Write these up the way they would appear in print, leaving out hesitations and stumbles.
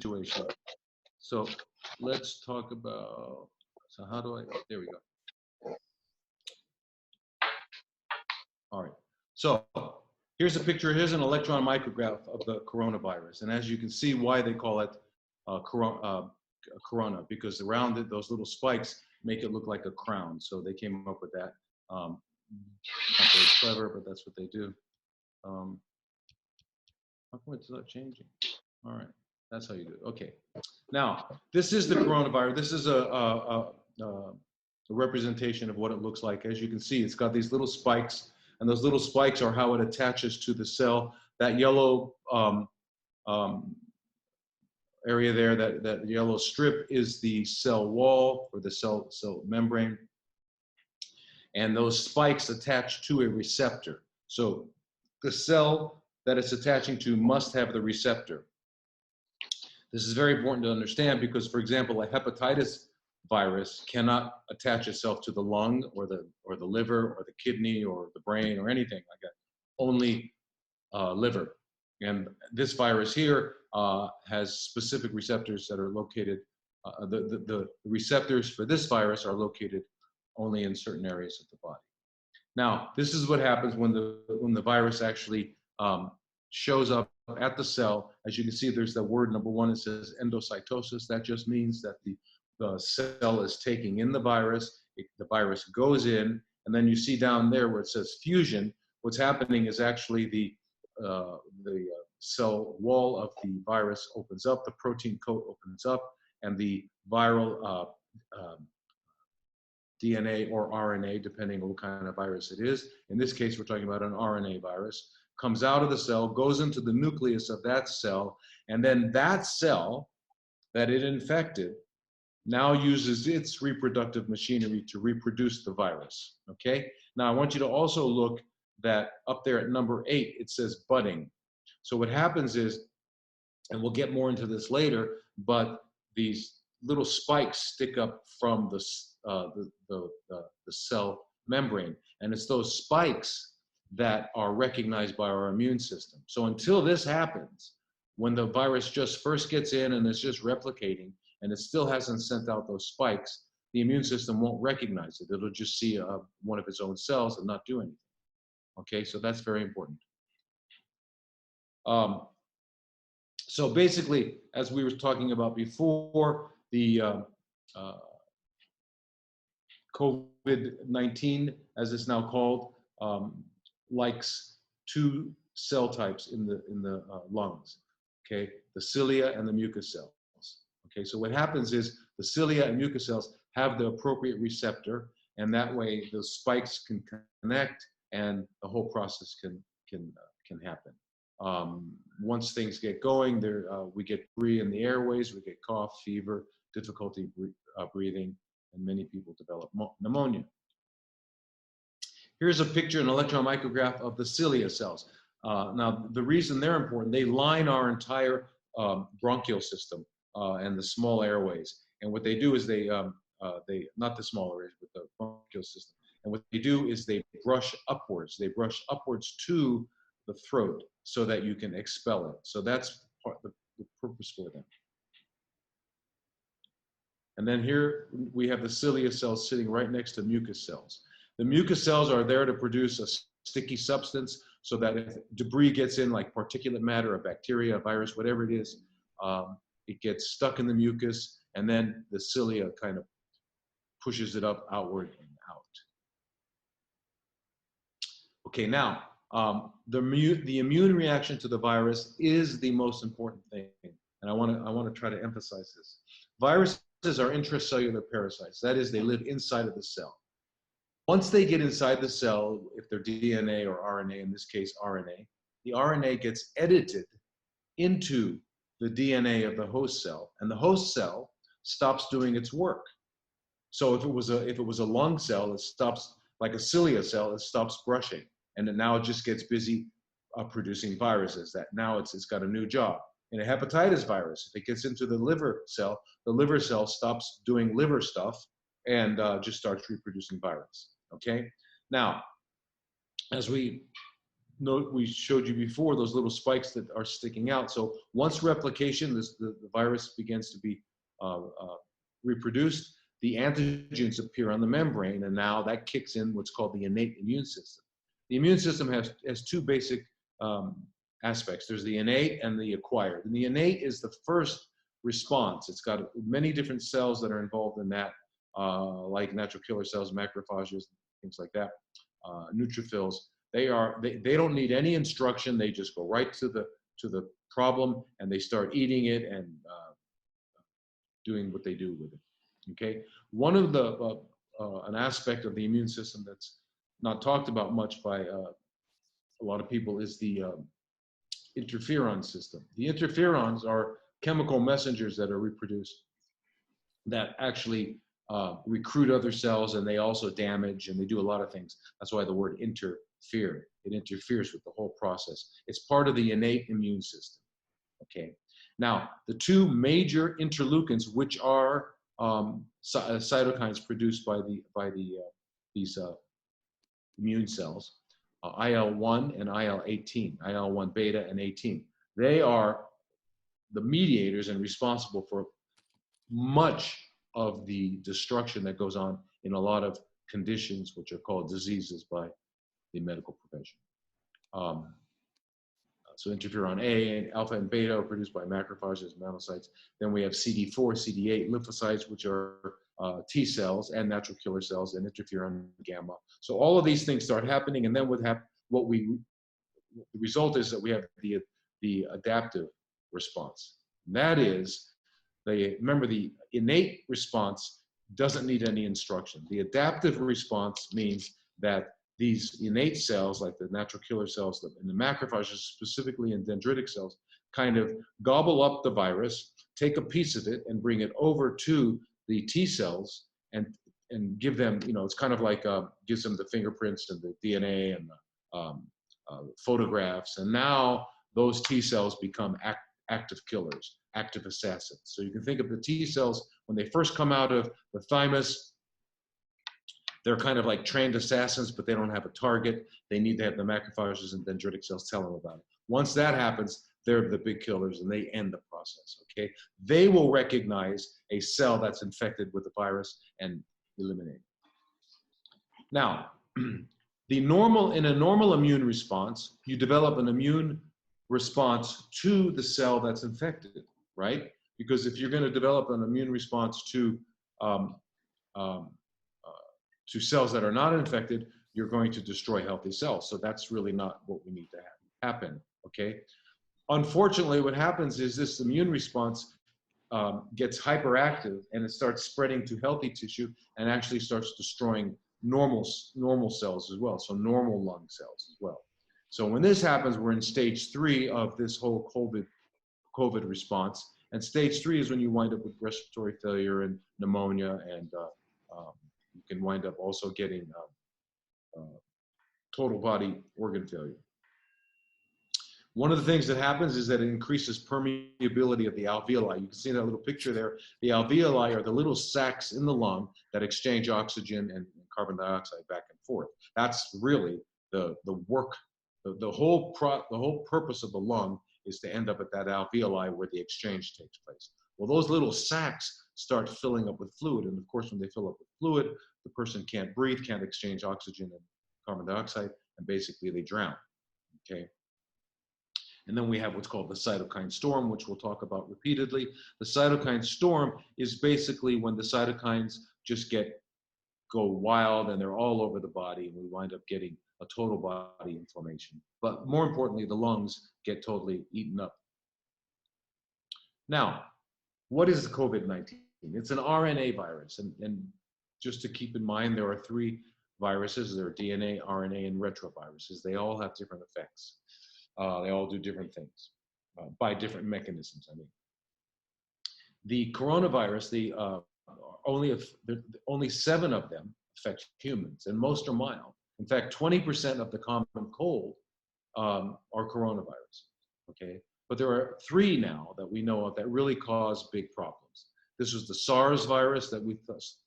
situation. So let's talk about, so how do I, there we go. All right, so here's a picture, here's an electron micrograph of the coronavirus. And as you can see why they call it corona, because around it, those little spikes make it look like a crown. So they came up with that. Not very clever, but that's what they do. How come it's not changing? All right, that's how you do it. Okay. Now, this is the coronavirus. This is a representation of what it looks like. As you can see, it's got these little spikes, and those little spikes are how it attaches to the cell. That yellow area there, that yellow strip is the cell wall or the cell membrane. And those spikes attach to a receptor. So the cell that it's attaching to must have the receptor. This is very important to understand because, for example, a hepatitis virus cannot attach itself to the lung or the liver or the kidney or the brain or anything like that, only liver. And this virus here has specific receptors that are located, the receptors for this virus are located only in certain areas of the body. Now, this is what happens when the virus actually shows up at the cell. As you can see, there's the word number one, it says endocytosis. That just means that the cell is taking in the virus, the virus goes in, and then you see down there where it says fusion, what's happening is actually the cell wall of the virus opens up, the protein coat opens up, and the viral DNA or RNA, depending on what kind of virus it is. In this case, we're talking about an RNA virus, comes out of the cell, goes into the nucleus of that cell, and then that cell that it infected now uses its reproductive machinery to reproduce the virus, okay? Now, I want you to also look that up there at number 8, it says budding. So what happens is, and we'll get more into this later, but these little spikes stick up from the cell membrane, and it's those spikes that are recognized by our immune system. So until this happens, when the virus just first gets in and it's just replicating, and it still hasn't sent out those spikes, the immune system won't recognize it. It'll just see one of its own cells and not do anything. Okay, so that's very important. So basically, as we were talking about before, the COVID-19, as it's now called, likes two cell types in the lungs. Okay, the cilia and the mucus cells. Okay, so what happens is the cilia and mucus cells have the appropriate receptor, and that way the spikes can connect, and the whole process can happen. Once things get going, we get debris in the airways, we get cough, fever, difficulty breathing, and many people develop pneumonia. Here's a picture, an electron micrograph of the cilia cells. Now, the reason they're important, they line our entire bronchial system and the small airways. And what they do is not the small airways, but the bronchial system. And what they do is they brush upwards. They brush upwards to the throat so that you can expel it. So that's the purpose for them. And then here we have the cilia cells sitting right next to mucus cells. The mucus cells are there to produce a sticky substance so that if debris gets in, like particulate matter, a bacteria, a virus, whatever it is, it gets stuck in the mucus, and then the cilia kind of pushes it up, outward, and out. Okay, now, the immune reaction to the virus is the most important thing, and I want to try to emphasize this. Viruses are intracellular parasites. That is, they live inside of the cell. Once they get inside the cell, if they're DNA or RNA, in this case RNA, the RNA gets edited into the DNA of the host cell, and the host cell stops doing its work. So if it was a lung cell, it stops, like a cilia cell, it stops brushing, and then now it just gets busy producing viruses. That now it's got a new job. In a hepatitis virus, if it gets into the liver cell stops doing liver stuff and just starts reproducing virus. Okay. Now, as we note we showed you before, those little spikes that are sticking out. So once replication, the virus begins to be reproduced, the antigens appear on the membrane, and now that kicks in what's called the innate immune system. The immune system has two basic aspects. There's the innate and the acquired. And the innate is the first response. It's got many different cells that are involved in that, like natural killer cells, macrophages, things like that, neutrophils. They don't need any instruction. They just go right to the problem, and they start eating it and doing what they do with it. Okay, one of the an aspect of the immune system that's not talked about much by a lot of people is the interferon system. The interferons are chemical messengers that are reproduced that actually recruit other cells, and they also damage, and they do a lot of things. That's why the word interfere. It interferes with the whole process. It's part of the innate immune system. Okay. Now, the two major interleukins, which are cytokines produced by these immune cells, IL-1 and IL-18, IL-1 beta and 18. They are the mediators and responsible for much of the destruction that goes on in a lot of conditions, which are called diseases by the medical profession. So interferon A and alpha and beta are produced by macrophages, monocytes. Then we have CD4, CD8 lymphocytes, which are T cells and natural killer cells, and interferon gamma. So all of these things start happening, and then the result is that we have the adaptive response. And that is, remember, the innate response doesn't need any instruction. The adaptive response means that these innate cells, like the natural killer cells and the macrophages, specifically in dendritic cells, kind of gobble up the virus, take a piece of it, and bring it over to the T cells and give them, it's kind of like gives them the fingerprints and the DNA and the photographs. And now those T cells become active killers, active assassins. So you can think of the T cells when they first come out of the thymus. They're kind of like trained assassins, but they don't have a target. They need to have the macrophages and dendritic cells tell them about it. Once that happens, they're the big killers, and they end the process, okay? They will recognize a cell that's infected with the virus and eliminate it. Now, in a normal immune response, you develop an immune response to the cell that's infected, right? Because if you're going to develop an immune response to cells that are not infected, you're going to destroy healthy cells. So that's really not what we need to happen, okay? Unfortunately, what happens is this immune response gets hyperactive, and it starts spreading to healthy tissue and actually starts destroying normal cells as well, so normal lung cells as well. So when this happens, we're in stage 3 of this whole COVID response. And stage 3 is when you wind up with respiratory failure and pneumonia, and you can wind up also getting total body organ failure. One of the things that happens is that it increases permeability of the alveoli. You can see that little picture there. The alveoli are the little sacs in the lung that exchange oxygen and carbon dioxide back and forth. That's really the work. The whole purpose of the lung is to end up at that alveoli where the exchange takes place. Well, those little sacs start filling up with fluid, and of course, when they fill up with fluid, the person can't breathe, can't exchange oxygen and carbon dioxide, and basically they drown, okay? And then we have what's called the cytokine storm, which we'll talk about repeatedly. The cytokine storm is basically when the cytokines just go wild, and they're all over the body, and we wind up getting a total body inflammation. But more importantly, the lungs get totally eaten up. Now, what is the COVID-19? It's an RNA virus, and just to keep in mind, there are 3 viruses. There are DNA, RNA, and retroviruses. They all have different effects. They all do different things by different mechanisms, I mean. The coronavirus, only 7 of them affect humans, and most are mild. In fact, 20% of the common cold are coronavirus, okay? But there are 3 now that we know of that really cause big problems. This was the SARS virus that we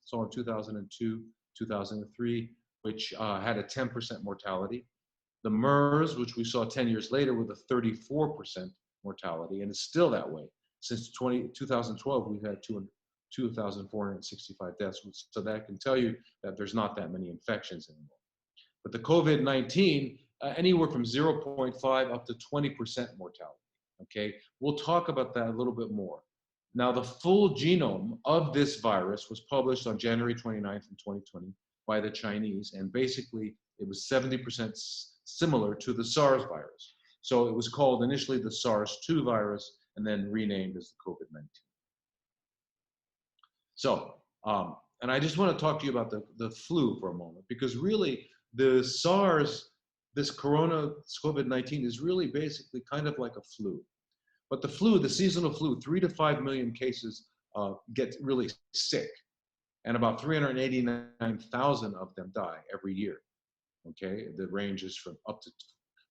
saw in 2002, 2003, which had a 10% mortality. The MERS, which we saw 10 years later with a 34% mortality, and it's still that way. Since 2012, we've had 2,465 deaths. So that can tell you that there's not that many infections anymore. But the COVID-19, anywhere from 0.5 up to 20% mortality. Okay, we'll talk about that a little bit more. Now, the full genome of this virus was published on January 29th in 2020 by the Chinese, and basically it was 70% similar to the SARS virus. So it was called initially the SARS-2 virus and then renamed as the COVID-19. So, and I just want to talk to you about the flu for a moment, because really the SARS, this COVID-19 is really basically kind of like a flu. But the flu, the seasonal flu, 3 to 5 million cases get really sick, and about 389,000 of them die every year. Okay, the range is from up to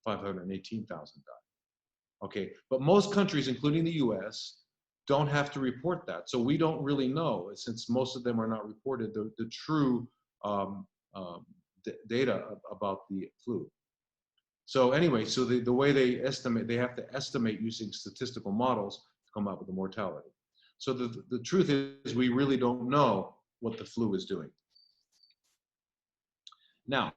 518,000 die. Okay, but most countries, including the US, don't have to report that. So we don't really know, since most of them are not reported, the true data about the flu. So anyway, so the way they estimate, they have to estimate using statistical models to come up with the mortality. So the truth is we really don't know what the flu is doing. Now,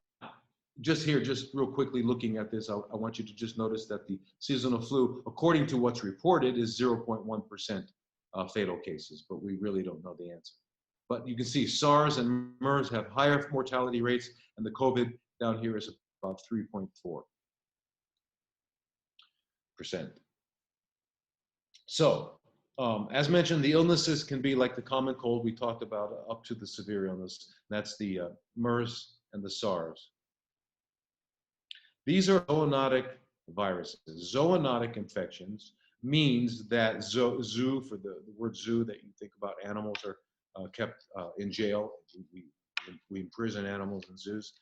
just here, just real quickly looking at this, I want you to just notice that the seasonal flu, according to what's reported, is 0.1% fatal cases, but we really don't know the answer. But you can see SARS and MERS have higher mortality rates, and the COVID down here is about 3.4%. So, as mentioned, the illnesses can be like the common cold we talked about, up to the severe illness. That's the MERS and the SARS. These are zoonotic viruses. Zoonotic infections means that zoo, for the word zoo, that you think about, animals are kept in jail. We imprison animals in zoos.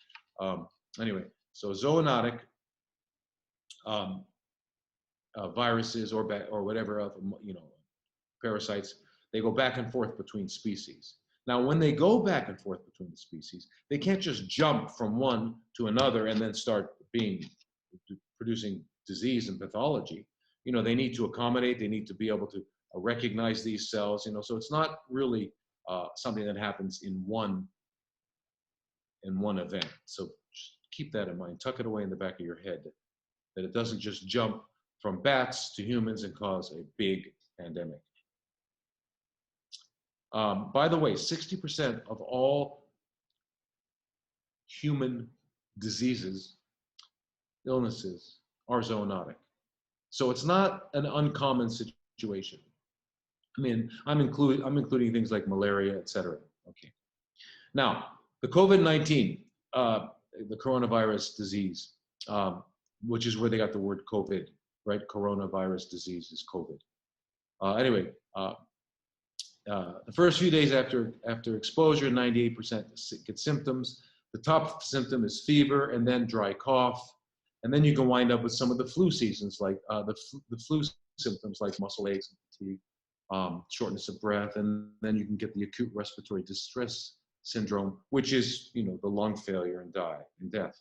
Anyway, so zoonotic viruses or whatever other, parasites, they go back and forth between species. Now, when they go back and forth between the species, they can't just jump from one to another and then start producing disease and pathology. They need to accommodate, they need to be able to recognize these cells, so it's not really something that happens in one event. So just keep that in mind, tuck it away in the back of your head, that it doesn't just jump from bats to humans and cause a big pandemic. By the way, 60% of all human diseases, illnesses, are zoonotic. So it's not an uncommon situation. I mean, I'm including things like malaria, etc. Okay. Now, the COVID-19, the coronavirus disease, which is where they got the word COVID, right? Coronavirus disease is COVID. Anyway, the first few days after exposure, 98% get symptoms. The top symptom is fever, and then dry cough. And then you can wind up with some of the flu seasons, like the flu symptoms like muscle aches and fatigue, shortness of breath, and then you can get the acute respiratory distress syndrome, which is, the lung failure and death.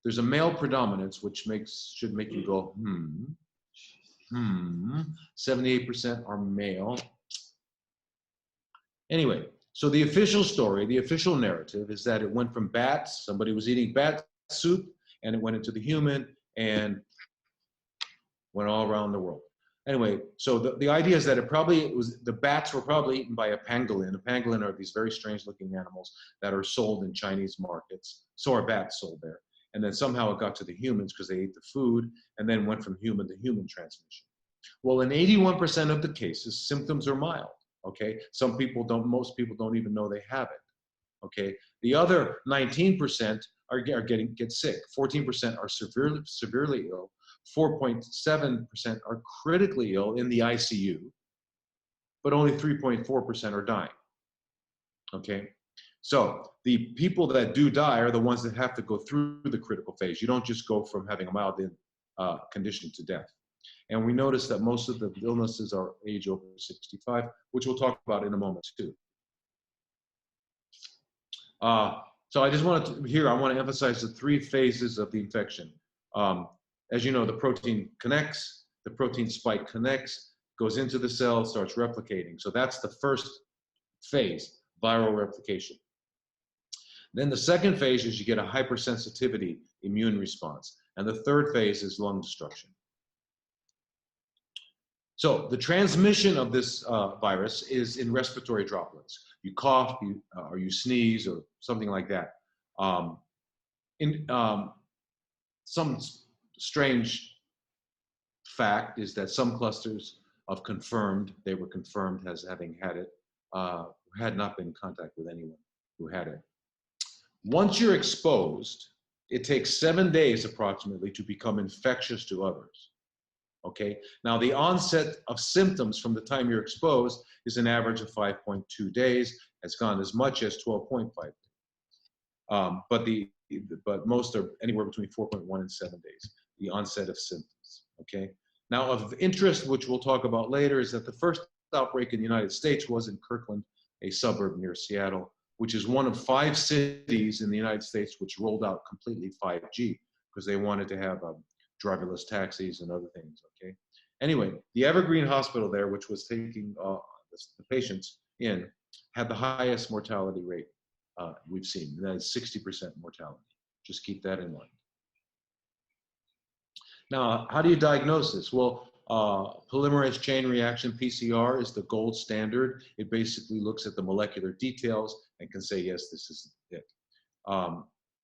There's a male predominance, which should make you go, 78% are male. Anyway, so the official story, the official narrative is that it went from bats, somebody was eating bat soup, and it went into the human and went all around the world. Anyway, so the idea is that the bats were probably eaten by a pangolin. A pangolin are these very strange looking animals that are sold in Chinese markets. So are bats sold there. And then somehow it got to the humans because they ate the food, and then went from human to human transmission. Well, in 81% of the cases, symptoms are mild, okay? Most people don't even know they have it, okay? The other 19% get sick. 14% are severely ill. 4.7% are critically ill in the ICU, but only 3.4% are dying, okay? So the people that do die are the ones that have to go through the critical phase. You don't just go from having a mild condition to death. And we notice that most of the illnesses are age over 65, which we'll talk about in a moment too. So I just wanted to, here, I want to emphasize the 3 phases of the infection. As you know, the protein connects, the protein spike connects, goes into the cell, starts replicating. So that's the first phase, viral replication. Then the second phase is you get a hypersensitivity immune response. And the third phase is lung destruction. So the transmission of this virus is in respiratory droplets. You cough, or you sneeze, or something like that. Some strange fact is that some clusters of they were confirmed as having had it, had not been in contact with anyone who had it. Once you're exposed, it takes 7 days approximately to become infectious to others. Okay, now the onset of symptoms from the time you're exposed is an average of 5.2 days. It's gone as much as 12.5 days. But most are anywhere between 4.1 and 7 days, the onset of symptoms. Okay, now of interest, which we'll talk about later, is that the first outbreak in the United States was in Kirkland, a suburb near Seattle, which is one of 5 cities in the United States which rolled out completely 5G because they wanted to have driverless taxis and other things, okay? Anyway, the Evergreen Hospital there, which was taking the patients in, had the highest mortality rate we've seen. And that is 60% mortality. Just keep that in mind. Now, how do you diagnose this? Well, polymerase chain reaction, PCR, is the gold standard. It basically looks at the molecular details and can say, yes, this is it.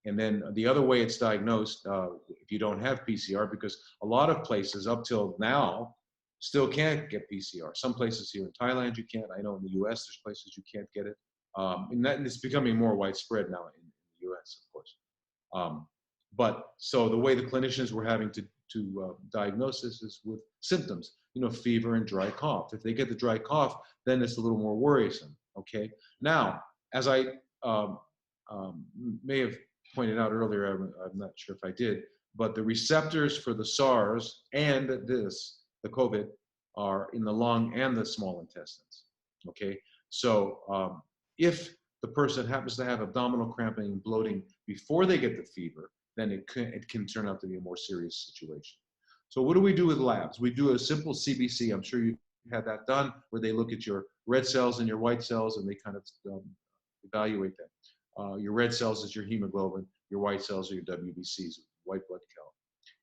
And then the other way it's diagnosed, if you don't have PCR, because a lot of places up till now still can't get PCR. Some places here in Thailand you can't. I know in the US there's places you can't get it. And it's becoming more widespread now in the US, of course. But so the way the clinicians were having to diagnose this is with symptoms, fever and dry cough. If they get the dry cough, then it's a little more worrisome, okay? Now, as I may have pointed out earlier, I'm not sure if I did, but the receptors for the SARS and the COVID, are in the lung and the small intestines, okay? So if the person happens to have abdominal cramping and bloating before they get the fever, then it can turn out to be a more serious situation. So what do we do with labs? We do a simple CBC. I'm sure you had that done, where they look at your red cells and your white cells, and they kind of evaluate that. Your red cells is your hemoglobin, your white cells are your WBCs, white blood count.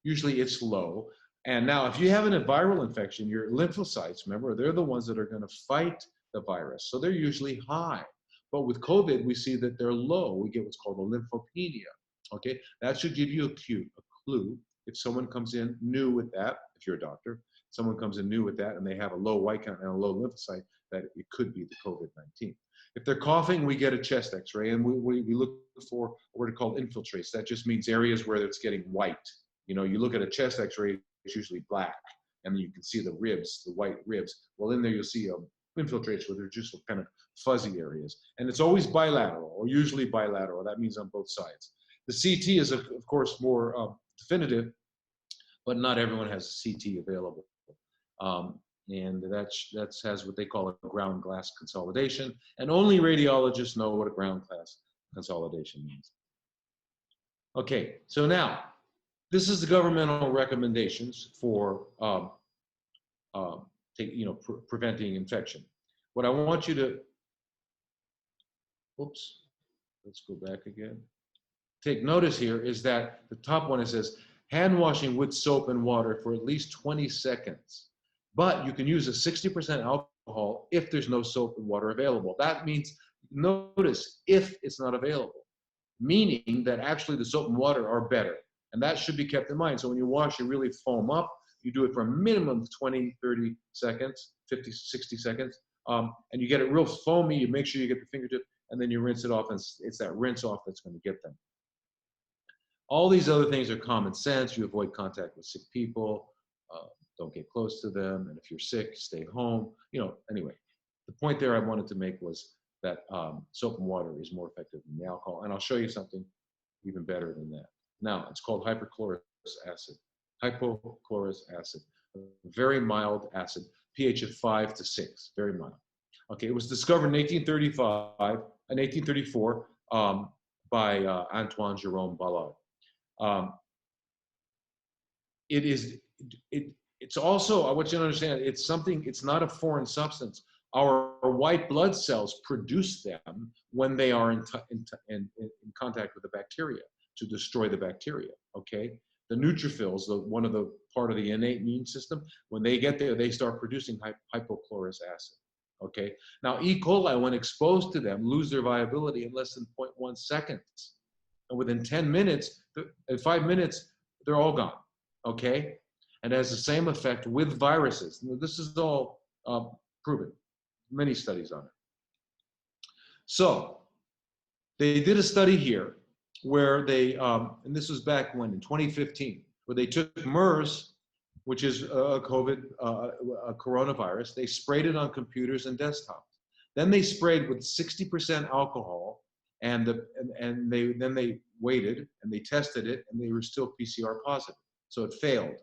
Usually it's low. And now if you have a viral infection, your lymphocytes, remember, they're the ones that are going to fight the virus. So they're usually high. But with COVID, we see that they're low. We get what's called a lymphopenia. Okay, that should give you a clue if someone comes in new with that, if you're a doctor, someone comes in new with that and they have a low white count and a low lymphocyte, that it could be the COVID-19. If they're coughing, we get a chest x-ray and we look for what are called infiltrates. That just means areas where it's getting white. You look at a chest x-ray, it's usually black, and you can see the ribs, the white ribs. Well, in there you'll see infiltrates where they're just kind of fuzzy areas. And it's always bilateral, or usually bilateral. That means on both sides. The CT is, of course, more definitive, but not everyone has a CT available. And that has what they call a ground glass consolidation. And only radiologists know what a ground glass consolidation means. Okay, so now, this is the governmental recommendations for preventing infection. What I want you to, oops, let's go back again. Take notice here is that the top one, it says hand washing with soap and water for at least 20 seconds. But you can use a 60% alcohol if there's no soap and water available. That means, notice, if it's not available, meaning that actually the soap and water are better. And that should be kept in mind. So when you wash, you really foam up. You do it for a minimum of 20, 30 seconds, 50, 60 seconds. And you get it real foamy. You make sure you get the fingertip, and then you rinse it off. And it's that rinse off that's going to get them. All these other things are common sense. You avoid contact with sick people. Don't get close to them. And if you're sick, stay home. Anyway, the point there I wanted to make was that soap and water is more effective than the alcohol. And I'll show you something even better than that. Now, it's called hypochlorous acid. Hypochlorous acid, a very mild acid, pH of 5 to 6, very mild. Okay, it was discovered in 1834 by Antoine Jerome Ballard. Um, it's also, I want you to understand, it's something, it's not a foreign substance. Our white blood cells produce them when they are in contact with the bacteria to destroy the bacteria, okay? The neutrophils, one of the part of the innate immune system, when they get there, they start producing hypochlorous acid, okay? Now, E. coli, when exposed to them, lose their viability in less than 0.1 seconds. And within 10 minutes, in 5 minutes, they're all gone, okay? And it has the same effect with viruses. This is all proven, many studies on it. So they did a study here where they, and this was back when, in 2015, where they took MERS, which is a coronavirus, they sprayed it on computers and desktops. Then they sprayed with 60% alcohol, and then they waited and they tested it, and they were still PCR positive, so it failed.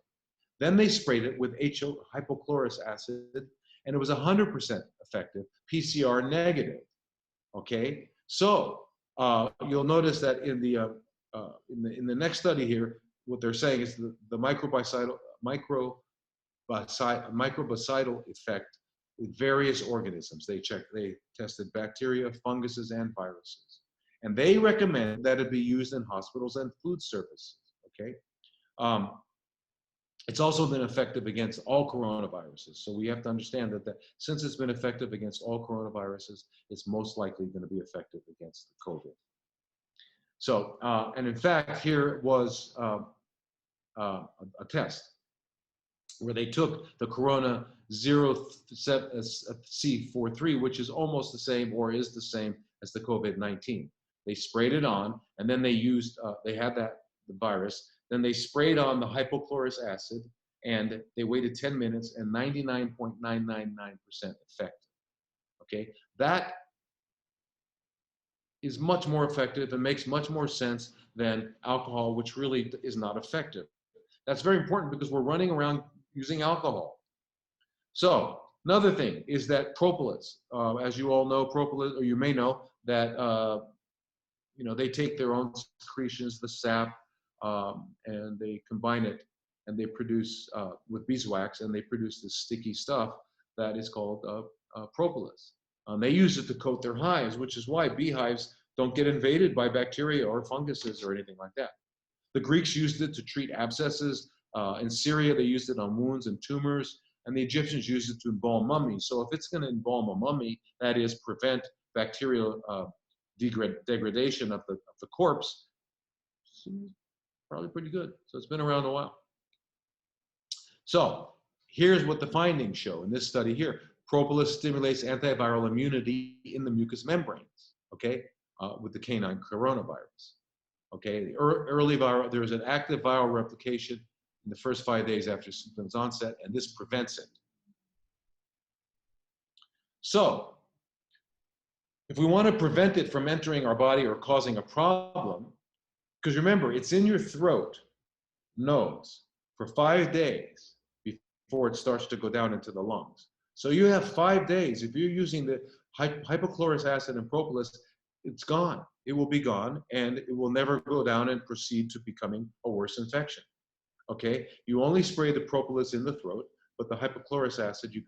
Then they sprayed it with hypochlorous acid, and it was 100% effective, PCR negative. Okay, so you'll notice that in the next study here, what they're saying is the microbicidal effect with various organisms. They tested bacteria, funguses, and viruses, and they recommend that it be used in hospitals and food services. Okay. It's also been effective against all coronaviruses. So we have to understand that since it's been effective against all coronaviruses, it's most likely going to be effective against the COVID. So, and in fact, here was a test where they took the Corona 0C43, which is almost the same or is the same as the COVID-19. They sprayed it on, and then they used, they had the virus. Then they sprayed on the hypochlorous acid, and they waited 10 minutes, and 99.999% effective. Okay, that is much more effective and makes much more sense than alcohol, which really is not effective. That's very important because we're running around using alcohol. So another thing is that propolis, as you all know, propolis, or you may know that they take their own secretions, the sap, and they combine it, and they produce with beeswax, and they produce this sticky stuff that is called propolis. They use it to coat their hives, which is why beehives don't get invaded by bacteria or funguses or anything like that. The Greeks used it to treat abscesses. In Syria, they used it on wounds and tumors, and the Egyptians used it to embalm mummies. So if it's going to embalm a mummy, that is, prevent bacterial degradation of the corpse, probably pretty good. So it's been around a while. So here's what the findings show in this study here. Propolis stimulates antiviral immunity in the mucous membranes, okay, with the canine coronavirus. Okay, there is an active viral replication in the first 5 days after symptoms onset, and this prevents it. So if we want to prevent it from entering our body or causing a problem, because remember, it's in your throat, nose, for 5 days before it starts to go down into the lungs. So you have 5 days. If you're using the hypochlorous acid and propolis, it's gone. It will be gone, and it will never go down and proceed to becoming a worse infection. Okay? You only spray the propolis in the throat, but the hypochlorous acid you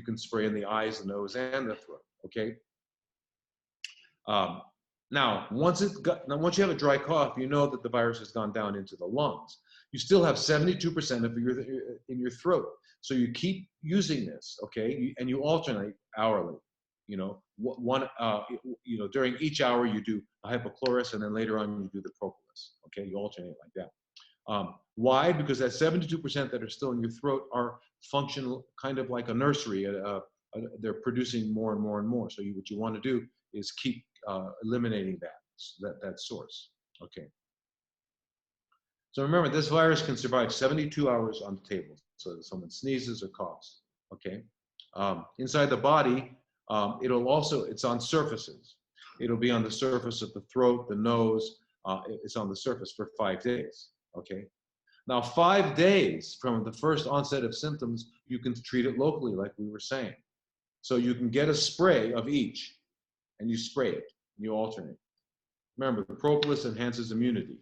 can spray in the eyes, the nose, and the throat. Okay? Now, once you have a dry cough, you know that the virus has gone down into the lungs. You still have 72% of in your throat. So you keep using this, okay? And you alternate hourly. During each hour you do a hypochlorous, and then later on you do the propolis. Okay, you alternate like that. Why? Because that 72% that are still in your throat are functional, kind of like a nursery. They're producing more and more and more. So what you want to do is keep eliminating that source. Okay. So remember, this virus can survive 72 hours on the table. So if someone sneezes or coughs. Okay. Inside the body, it's on surfaces. It'll be on the surface of the throat, the nose. It's on the surface for 5 days. Okay. Now, 5 days from the first onset of symptoms, you can treat it locally, like we were saying. So you can get a spray of each, and you spray it, and you alternate. Remember, the propolis enhances immunity.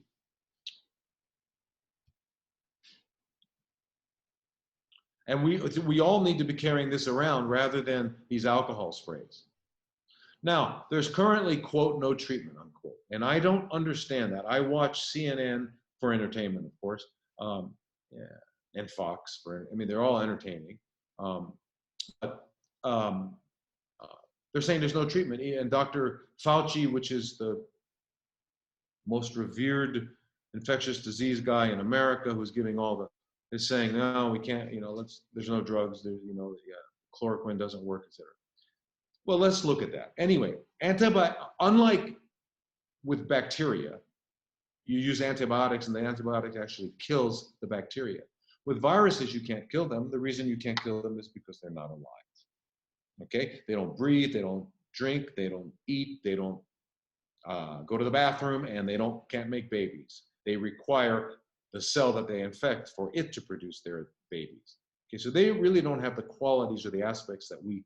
And we all need to be carrying this around rather than these alcohol sprays. Now, there's currently, quote, no treatment, unquote. And I don't understand that. I watch CNN for entertainment, of course, yeah, and Fox I mean, they're all entertaining. But they're saying there's no treatment. And Dr. Fauci, which is the most revered infectious disease guy in America, who's giving all the, is saying, no, we can't, there's no drugs, there's, yeah, chloroquine doesn't work, et cetera. Well, let's look at that. Anyway, unlike with bacteria, you use antibiotics and the antibiotic actually kills the bacteria. With viruses, you can't kill them. The reason you can't kill them is because they're not alive. Okay? They don't breathe, they don't drink, they don't eat, they don't go to the bathroom, and they can't make babies. They require the cell that they infect for it to produce their babies. Okay, so they really don't have the qualities or the aspects that we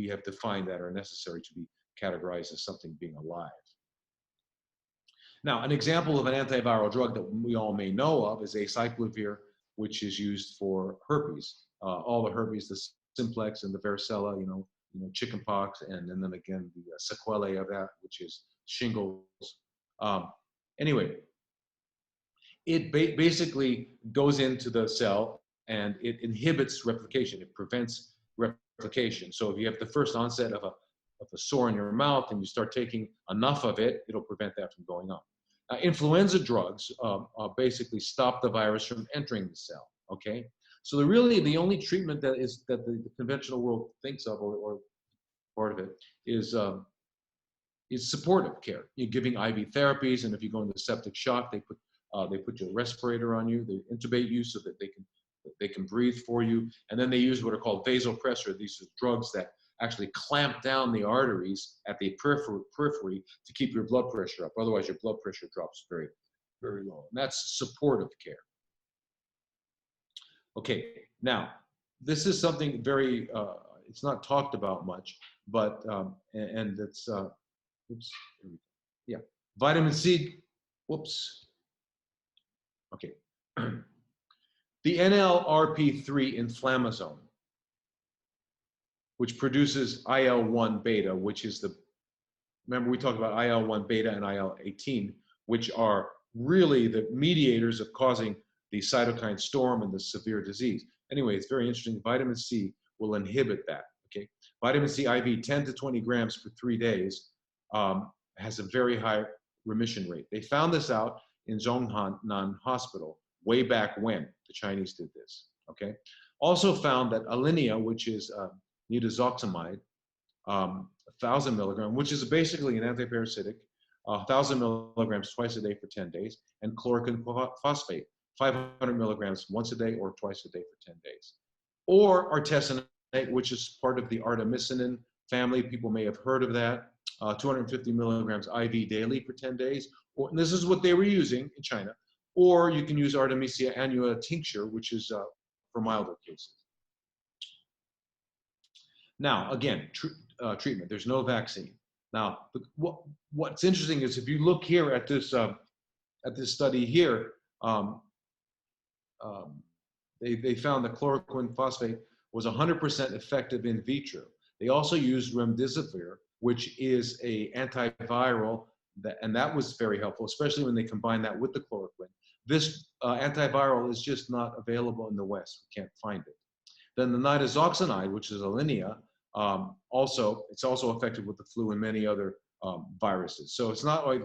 have defined that are necessary to be categorized as something being alive. Now, an example of an antiviral drug that we all may know of is acyclovir, which is used for herpes. All the herpes, the simplex and the varicella, chickenpox, and then again the sequelae of that, which is shingles. Anyway, it basically goes into the cell and it inhibits replication. It prevents replication. So if you have the first onset of a sore in your mouth and you start taking enough of it, it'll prevent that from going on. Influenza drugs basically stop the virus from entering the cell. Okay, so the only treatment that the conventional world thinks of, or part of it, is supportive care. You're giving IV therapies, and if you go into septic shock, they put your respirator on you, they intubate you so that they can breathe for you, and then they use what are called vasopressor. These are drugs that actually clamp down the arteries at the periphery to keep your blood pressure up. Otherwise, your blood pressure drops very, very low. And that's supportive care. Okay, now, this is something very, it's not talked about much, but, and it's, oops, yeah, vitamin C, whoops, okay. The NLRP3 inflammasome, which produces IL-1 beta, which is remember we talked about IL-1 beta and IL-18, which are really the mediators of causing the cytokine storm and the severe disease. Anyway, it's very interesting. Vitamin C will inhibit that, okay? Vitamin C IV, 10 to 20 grams for 3 days, has a very high remission rate. They found this out in Zhongnan Hospital way back when the Chinese did this, okay? Also found that Alinea, which is nitazoxamide, 1,000 milligrams, which is basically an antiparasitic, 1,000 milligrams twice a day for 10 days, and chloroquine phosphate, 500 milligrams once a day or twice a day for 10 days. Or artesunate, which is part of the artemisinin family. People may have heard of that. 250 milligrams IV daily for 10 days. And this is what they were using in China. Or you can use Artemisia annua tincture, which is for milder cases. Now, again, treatment. There's no vaccine. Now, what's interesting is if you look here at this study here, they found that chloroquine phosphate was 100% effective in vitro. They also used remdesivir, which is a antiviral, and that was very helpful, especially when they combine that with the chloroquine. This antiviral is just not available in the West. We can't find it. Then the nitazoxanide, which is Alinea, it's also effective with the flu and many other viruses. So it's not like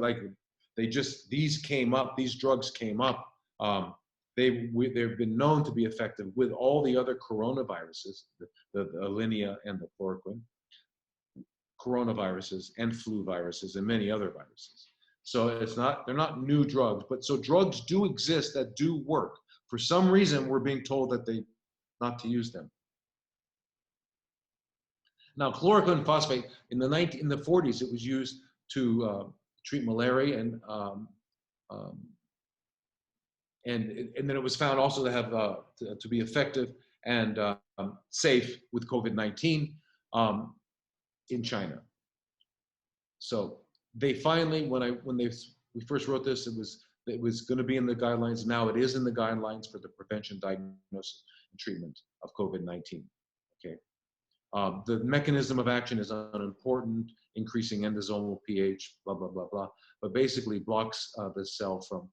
these drugs came up. They've been known to be effective with all the other coronaviruses, the Alinea and the chloroquine, coronaviruses and flu viruses and many other viruses. So they're not new drugs, but so drugs do exist that do work. For some reason, we're being told that not to use them. Now, chloroquine phosphate in the 40s, it was used to treat malaria, and then it was found also to have to be effective and safe with COVID-19 in China. So they finally, we first wrote this, it was going to be in the guidelines. Now it is in the guidelines for the prevention, diagnosis, and treatment of COVID-19. Okay. The mechanism of action is unimportant, increasing endosomal pH, blah, blah, blah, blah, but basically blocks the cell from,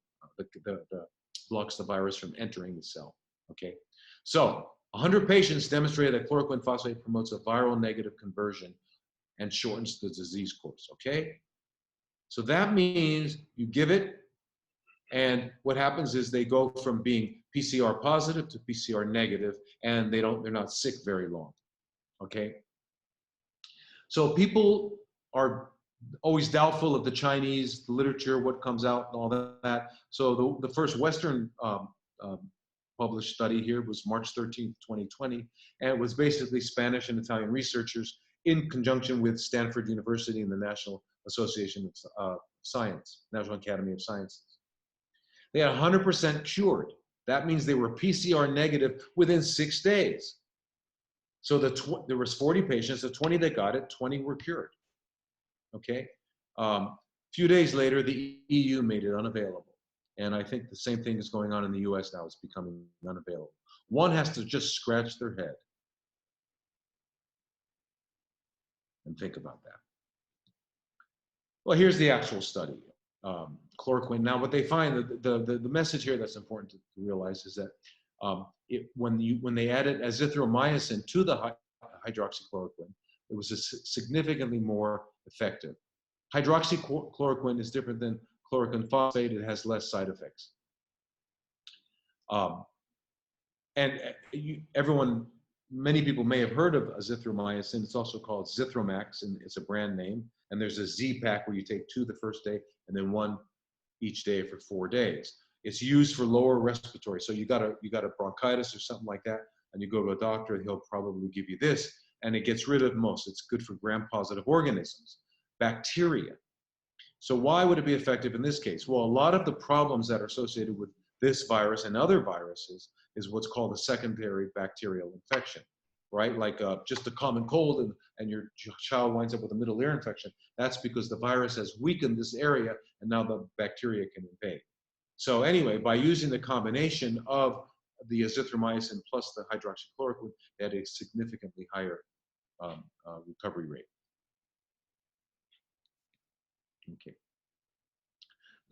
blocks the virus from entering the cell, okay? So 100 patients demonstrated that chloroquine phosphate promotes a viral negative conversion and shortens the disease course, okay? So that means you give it, and what happens is they go from being PCR positive to PCR negative, and they're not sick very long. Okay, so people are always doubtful of the Chinese literature, what comes out and all that. So the first Western published study here was March 13th, 2020, and it was basically Spanish and Italian researchers in conjunction with Stanford University and the National Association of Science, National Academy of Sciences. They had 100% cured. That means they were PCR negative within 6 days. So there was 40 patients, the 20 that got it, 20 were cured, okay? Few days later, the EU made it unavailable. And I think the same thing is going on in the US now, it's becoming unavailable. One has to just scratch their head and think about that. Well, here's the actual study, chloroquine. Now what they find, the message here that's important to realize is that when they added azithromycin to the hydroxychloroquine, it was significantly more effective. Hydroxychloroquine is different than chloroquine phosphate. It has less side effects. Many people may have heard of azithromycin. It's also called Zithromax, and it's a brand name. And there's a Z-Pack where you take 2 the first day and then 1 each day for 4 days. It's used for lower respiratory. So you got a bronchitis or something like that, and you go to a doctor, he'll probably give you this, and it gets rid of most. It's good for gram-positive organisms, bacteria. So why would it be effective in this case? Well, a lot of the problems that are associated with this virus and other viruses is what's called a secondary bacterial infection, right? Like just a common cold and your child winds up with a middle ear infection. That's because the virus has weakened this area and now the bacteria can invade. So anyway, by using the combination of the azithromycin plus the hydroxychloroquine, they had a significantly higher recovery rate. Okay.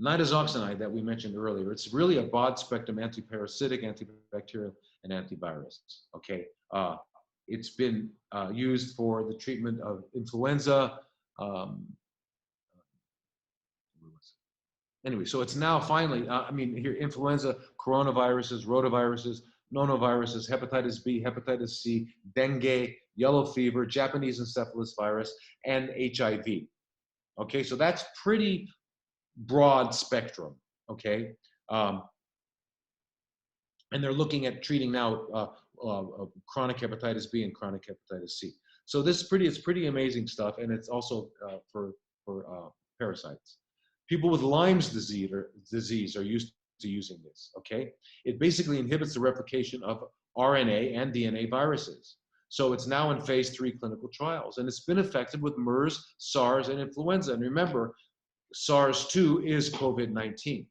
Nitazoxanide that we mentioned earlier, it's really a broad spectrum antiparasitic, antibacterial, and antivirus. Okay. It's been used for the treatment of influenza. Anyway, so it's now finally, here, influenza, coronaviruses, rotaviruses, noroviruses, hepatitis B, hepatitis C, dengue, yellow fever, Japanese encephalitis virus, and HIV. Okay, so that's pretty broad spectrum, okay? And they're looking at treating now chronic hepatitis B and chronic hepatitis C. So this it's pretty amazing stuff, and it's also for parasites. People with Lyme's disease are used to using this, okay? It basically inhibits the replication of RNA and DNA viruses. So it's now in phase 3 clinical trials, and it's been effective with MERS, SARS, and influenza. And remember, SARS-2 is COVID-19,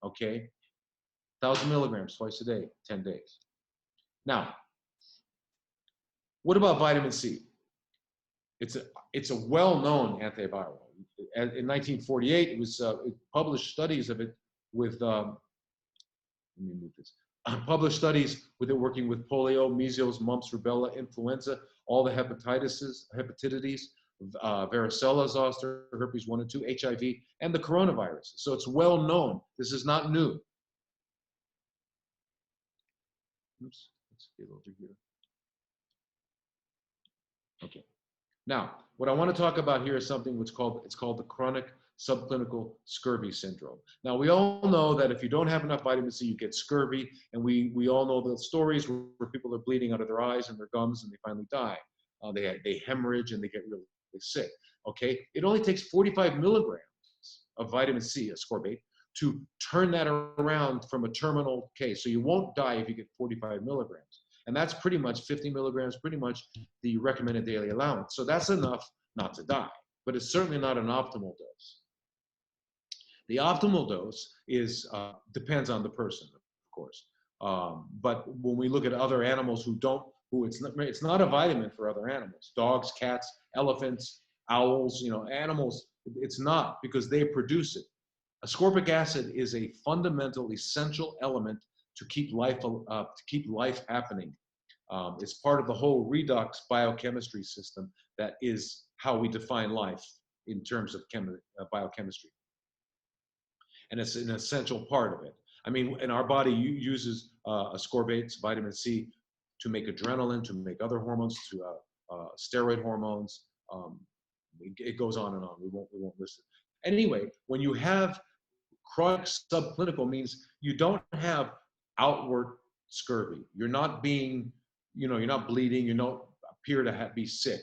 okay? 1,000 milligrams twice a day, 10 days. Now, what about vitamin C? It's a well-known antiviral. In 1948, it published studies of it with, let me move this. Published studies with it working with polio, measles, mumps, rubella, influenza, all the hepatitis, varicella zoster, herpes 1 and 2, HIV, and the coronavirus. So it's well known. This is not new. Oops, let's get over here. Okay. Now, what I want to talk about here is something it's called the chronic subclinical scurvy syndrome. Now, we all know that if you don't have enough vitamin C, you get scurvy, and we all know the stories where people are bleeding out of their eyes and their gums, and they finally die. They hemorrhage and they get really sick. Okay, it only takes 45 milligrams of vitamin C, ascorbate, to turn that around from a terminal case. So you won't die if you get 45 milligrams. And that's pretty much 50 milligrams, pretty much the recommended daily allowance. So that's enough not to die. but it's certainly not an optimal dose. The optimal dose is depends on the person, of course. But when we look at other animals it's not a vitamin for other animals, dogs, cats, elephants, owls, animals, it's not, because they produce it. Ascorbic acid is a fundamental, essential element to keep life happening. It's part of the whole redox biochemistry system that is how we define life in terms of biochemistry. And it's an essential part of it. I mean, in our body uses ascorbates, vitamin C, to make adrenaline, to make other hormones, to steroid hormones. It goes on and on. We won't list it. Anyway, when you have chronic subclinical, means you don't have outward scurvy. You're not being, you're not bleeding. You don't appear to be sick,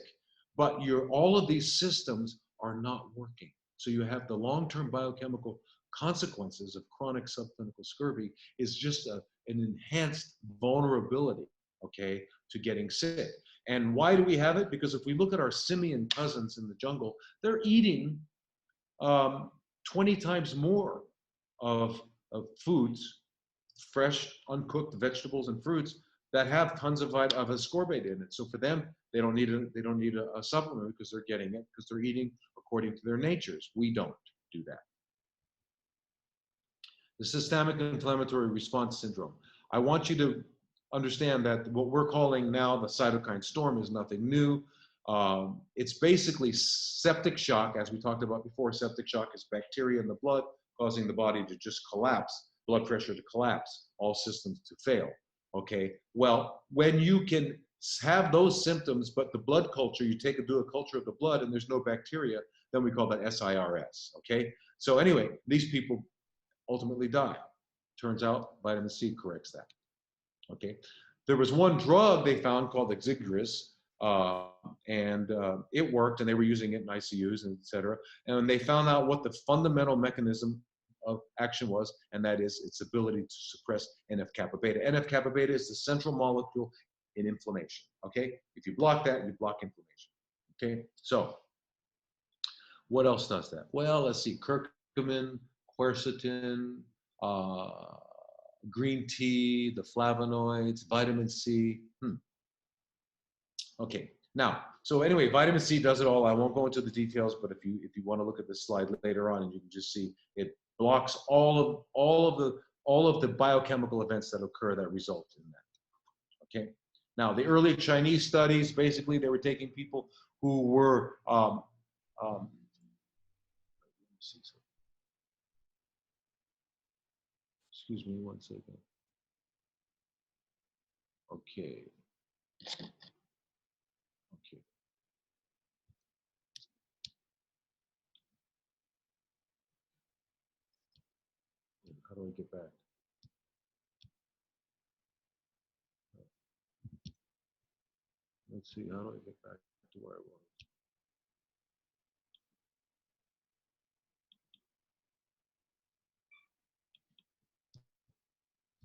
but all of these systems are not working. So you have the long-term biochemical consequences of chronic subclinical scurvy is just an enhanced vulnerability, okay, to getting sick. And why do we have it? Because if we look at our simian cousins in the jungle, they're eating 20 times more of foods, fresh, uncooked vegetables and fruits that have tons of ascorbate in it. So for them, they don't need a supplement because they're getting it, because they're eating according to their natures. We don't do that. The systemic inflammatory response syndrome. I want you to understand that what we're calling now the cytokine storm is nothing new. It's basically septic shock, as we talked about before. Septic shock is bacteria in the blood causing the body to just collapse, blood pressure to collapse, all systems to fail. Okay, well, when you can have those symptoms, but the blood culture, you do a culture of the blood and there's no bacteria, then we call that SIRS. Okay, so anyway, these people ultimately die. Turns out vitamin C corrects that. Okay, there was one drug they found called Exigris, and it worked, and they were using it in ICUs and et cetera. And they found out what the fundamental mechanism of action was, and that is its ability to suppress NF-kappa beta. NF-kappa beta is the central molecule in inflammation. Okay, if you block that, you block inflammation. Okay, so what else does that? Well, let's see, curcumin, quercetin, green tea, the flavonoids, vitamin C. Okay, now, so anyway, vitamin C does it all. I won't go into the details, but if you want to look at this slide later on, and you can just see it blocks all of the biochemical events that occur that result in that. Okay, now the early Chinese studies, basically, they were taking people who were excuse me one second. Okay. Okay. How do I get back? Let's see, how do I get back to where I was?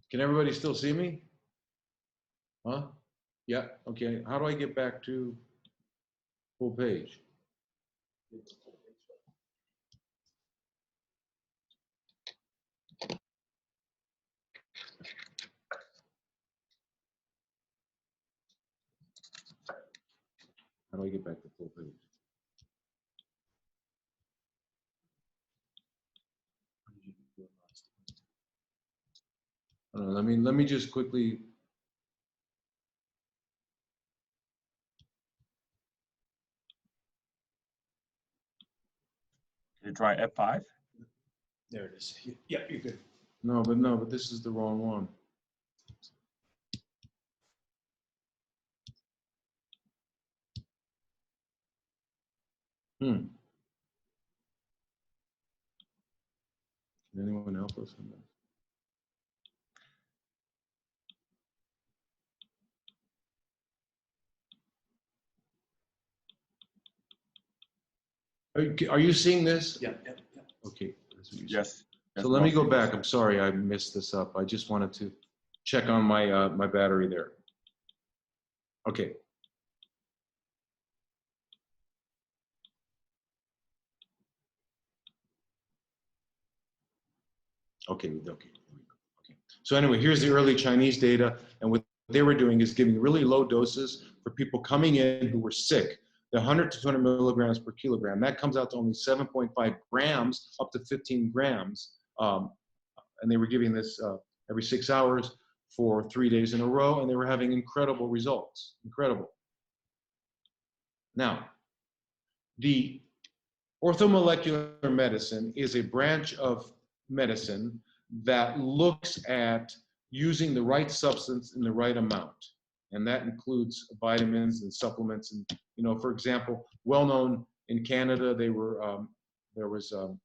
Can everybody still see me? Huh? Yeah, okay. How do I get back to full page? How do I get back to full page? Let me just quickly. You try F5. There it is. Yeah, you're good. No, but this is the wrong one. Can anyone help us on that? Are you seeing this? Yeah. Okay. Yes. So let me go back. I'm sorry I messed this up. I just wanted to check on my my battery there. Okay. Okay, okay, there we go. Okay. So anyway, here's the early Chinese data, and what they were doing is giving really low doses for people coming in who were sick. The 100 to 200 milligrams per kilogram, that comes out to only 7.5 grams up to 15 grams. And they were giving this every 6 hours for 3 days in a row, and they were having incredible results, incredible. Now, the orthomolecular medicine is a branch of medicine that looks at using the right substance in the right amount. And that includes vitamins and supplements. And, you know, for example, well known in Canada, there was a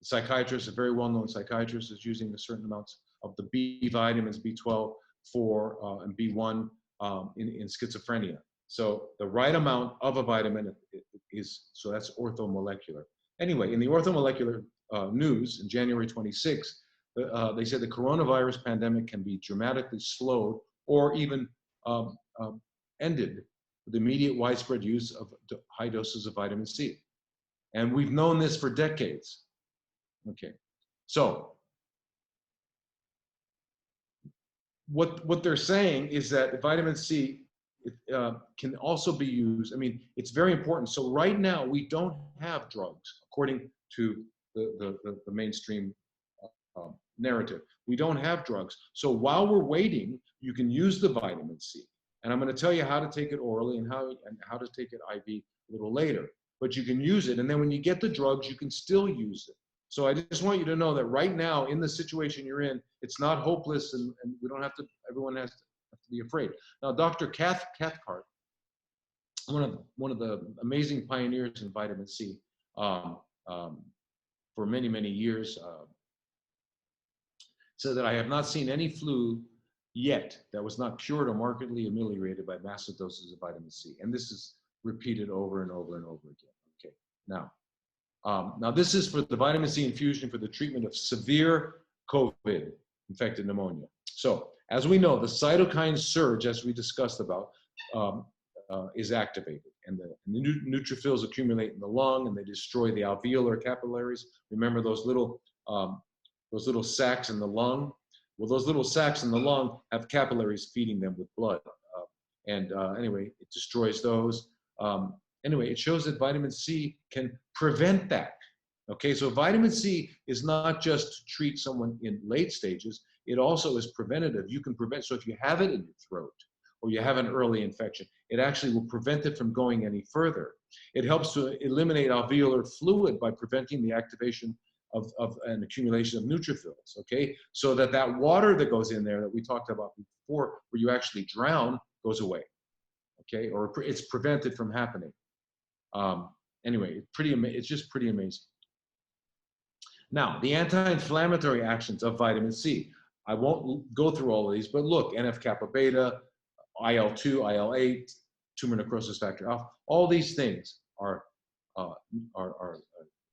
psychiatrist, a very well-known psychiatrist, is using a certain amounts of the B vitamins, B12 and B1 in schizophrenia. So the right amount of a vitamin is, so that's orthomolecular. Anyway, in the orthomolecular news in January 26, they said the coronavirus pandemic can be dramatically slowed or even ended with immediate widespread use of high doses of vitamin C. And we've known this for decades. Okay, so what they're saying is that vitamin C can also be used. I mean, it's very important. So right now we don't have drugs, according to the mainstream narrative. We don't have drugs. So while we're waiting, you can use the vitamin C. And I'm going to tell you how to take it orally and how to take it IV a little later. But you can use it. And then when you get the drugs, you can still use it. So I just want you to know that right now, in the situation you're in, it's not hopeless, and we don't have to, everyone has to be afraid. Now, Dr. Cathcart, one of the amazing pioneers in vitamin C for many, many years, said that I have not seen any flu yet that was not cured or markedly ameliorated by massive doses of vitamin C. And this is repeated over and over and over again. Okay, now this is for the vitamin C infusion for the treatment of severe COVID-infected pneumonia. So as we know, the cytokine surge, as we discussed about, is activated, and the neutrophils accumulate in the lung, and they destroy the alveolar capillaries. Remember those little sacs in the lung? Well, those little sacs in the lung have capillaries feeding them with blood. Anyway, it destroys those. Anyway, it shows that vitamin C can prevent that. Okay, so vitamin C is not just to treat someone in late stages, it also is preventative. You can prevent, so if you have it in your throat or you have an early infection, it actually will prevent it from going any further. It helps to eliminate alveolar fluid by preventing the activation of an accumulation of neutrophils, okay? So that water that goes in there that we talked about before, where you actually drown, goes away, okay? Or it's prevented from happening. Anyway, it's just pretty amazing. Now, the anti-inflammatory actions of vitamin C. I won't go through all of these, but look, NF-kappa beta, IL-2, IL-8, tumor necrosis factor alpha, all these things are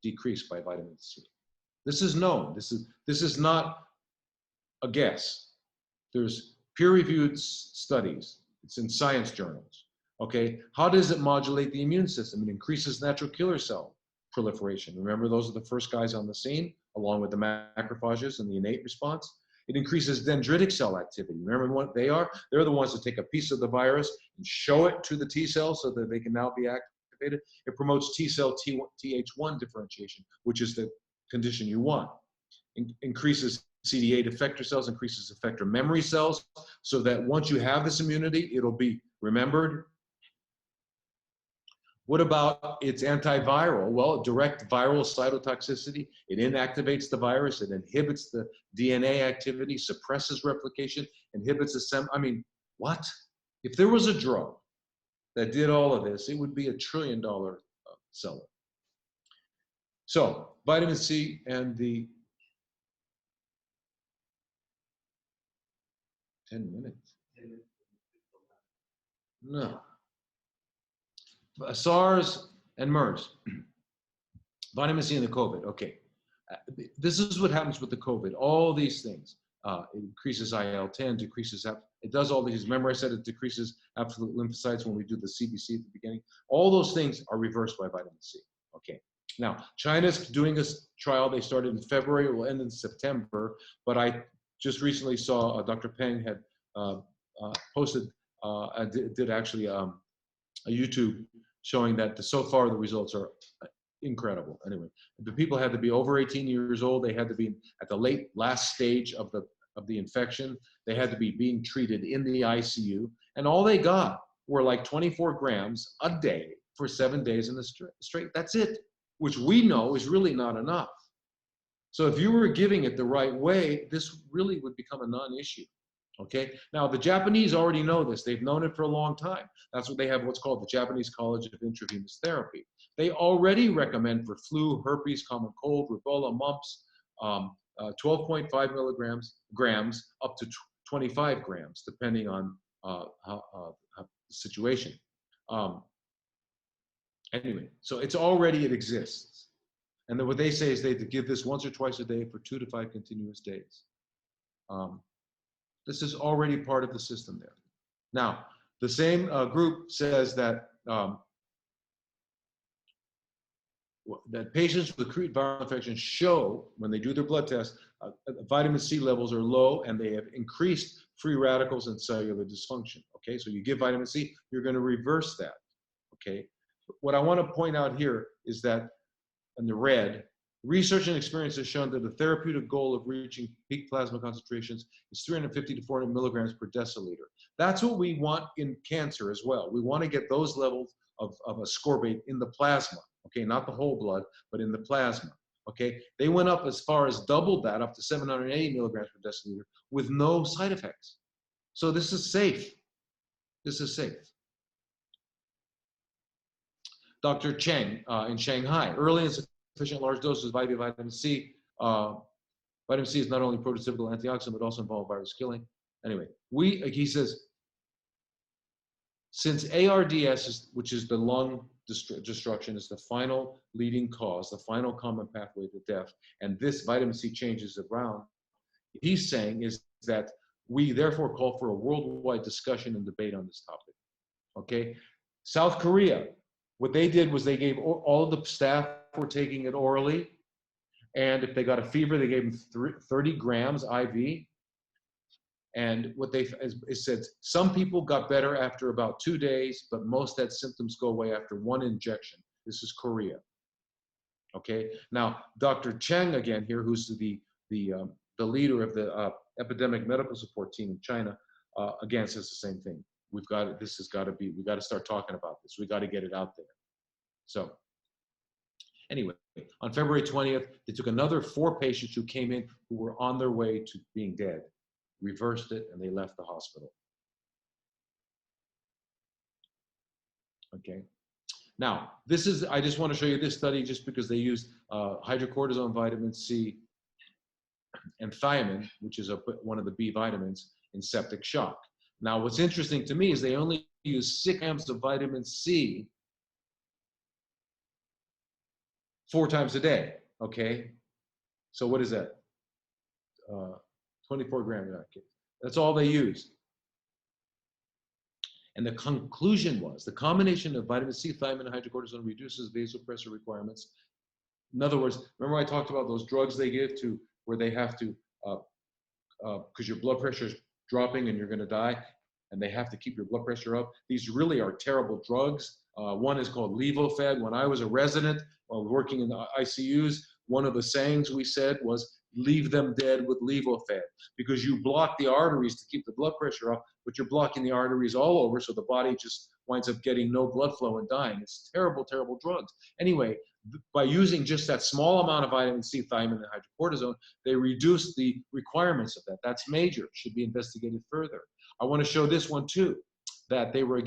decreased by vitamin C. This is known. This is not a guess. There's peer-reviewed studies. It's in science journals. Okay, how does it modulate the immune system? It increases natural killer cell proliferation. Remember, those are the first guys on the scene, along with the macrophages and the innate response. It increases dendritic cell activity. Remember what they are? They're the ones that take a piece of the virus and show it to the T cells so that they can now be activated. It promotes T cell Th1 differentiation, which is the condition you want. Increases CD8 effector cells, increases effector memory cells, so that once you have this immunity, it'll be remembered. What about its antiviral? Well, direct viral cytotoxicity. It inactivates the virus. It inhibits the DNA activity, suppresses replication, inhibits assembly. I mean, what? If there was a drug that did all of this, it would be $1 trillion seller. So, vitamin C and the 10 minutes. No. SARS and MERS. Vitamin C and the COVID. Okay. This is what happens with the COVID. All these things. It increases IL-10, decreases, it does all these. Remember I said it decreases absolute lymphocytes when we do the CBC at the beginning. All those things are reversed by vitamin C. Okay. Now, China's doing a trial. They started in February, it will end in September. But I just recently saw Dr. Peng had posted, did actually a YouTube showing that so far the results are incredible. Anyway, the people had to be over 18 years old. They had to be at the last stage of the infection. They had to be being treated in the ICU, and all they got were like 24 grams a day for 7 days in the straight. That's it, which we know is really not enough. So if you were giving it the right way, this really would become a non-issue. Okay. Now the Japanese already know this. They've known it for a long time. That's what they have. What's called the Japanese College of Intravenous Therapy. They already recommend for flu, herpes, common cold, rubella, mumps, 12.5 grams up to 25 grams, depending on the situation. Anyway, so it exists. And then what they say is they give this once or twice a day for 2 to 5 continuous days. This is already part of the system there. Now, the same group says that that patients with acute viral infection show, when they do their blood test, vitamin C levels are low and they have increased free radicals and cellular dysfunction. Okay, so you give vitamin C, you're going to reverse that. Okay, what I want to point out here is that in the red, research and experience has shown that the therapeutic goal of reaching peak plasma concentrations is 350 to 400 milligrams per deciliter. That's what we want in cancer as well. We want to get those levels of ascorbate in the plasma, okay, not the whole blood, but in the plasma, okay? They went up as far as doubled that, up to 780 milligrams per deciliter with no side effects. So this is safe. This is safe. Dr. Cheng in Shanghai, early and sufficient large doses of IV vitamin C. Vitamin C is not only prototypical antioxidant, but also involved virus killing. Anyway, he says, since ARDS, which is the lung destruction, is the final leading cause, the final common pathway to death, and this vitamin C changes around, he's saying is that we therefore call for a worldwide discussion and debate on this topic. Okay, South Korea, what they did was they gave all of the staff were taking it orally, and if they got a fever, they gave them 30 grams IV. And what they said, some people got better after about 2 days, but most had symptoms go away after 1 injection. This is Korea. Okay. Now, Dr. Cheng again here, who's the leader of the epidemic medical support team in China, again says the same thing. We got to start talking about this. We got to get it out there. So anyway, on February 20th, they took another 4 patients who came in who were on their way to being dead, reversed it, and they left the hospital. Okay. Now, I just want to show you this study just because they used hydrocortisone, vitamin C, and thiamine, which is one of the B vitamins, in septic shock. Now, what's interesting to me is they only use 6 grams of vitamin C 4 times a day, okay? So what is that? 24 grams. That's all they used. And the conclusion was the combination of vitamin C, thiamine, and hydrocortisone reduces vasopressor requirements. In other words, remember I talked about those drugs they give to where they have to, because your blood pressure is dropping and you're going to die, and they have to keep your blood pressure up. These really are terrible drugs. One is called Levofed. When I was a resident working in the ICUs, one of the sayings we said was, leave them dead with Levofed, because you block the arteries to keep the blood pressure up, but you're blocking the arteries all over, so the body just winds up getting no blood flow and dying. It's terrible, terrible drugs. Anyway, by using just that small amount of vitamin C, thiamine, and hydrocortisone, they reduce the requirements of that. That's major, should be investigated further. I want to show this one too, that there was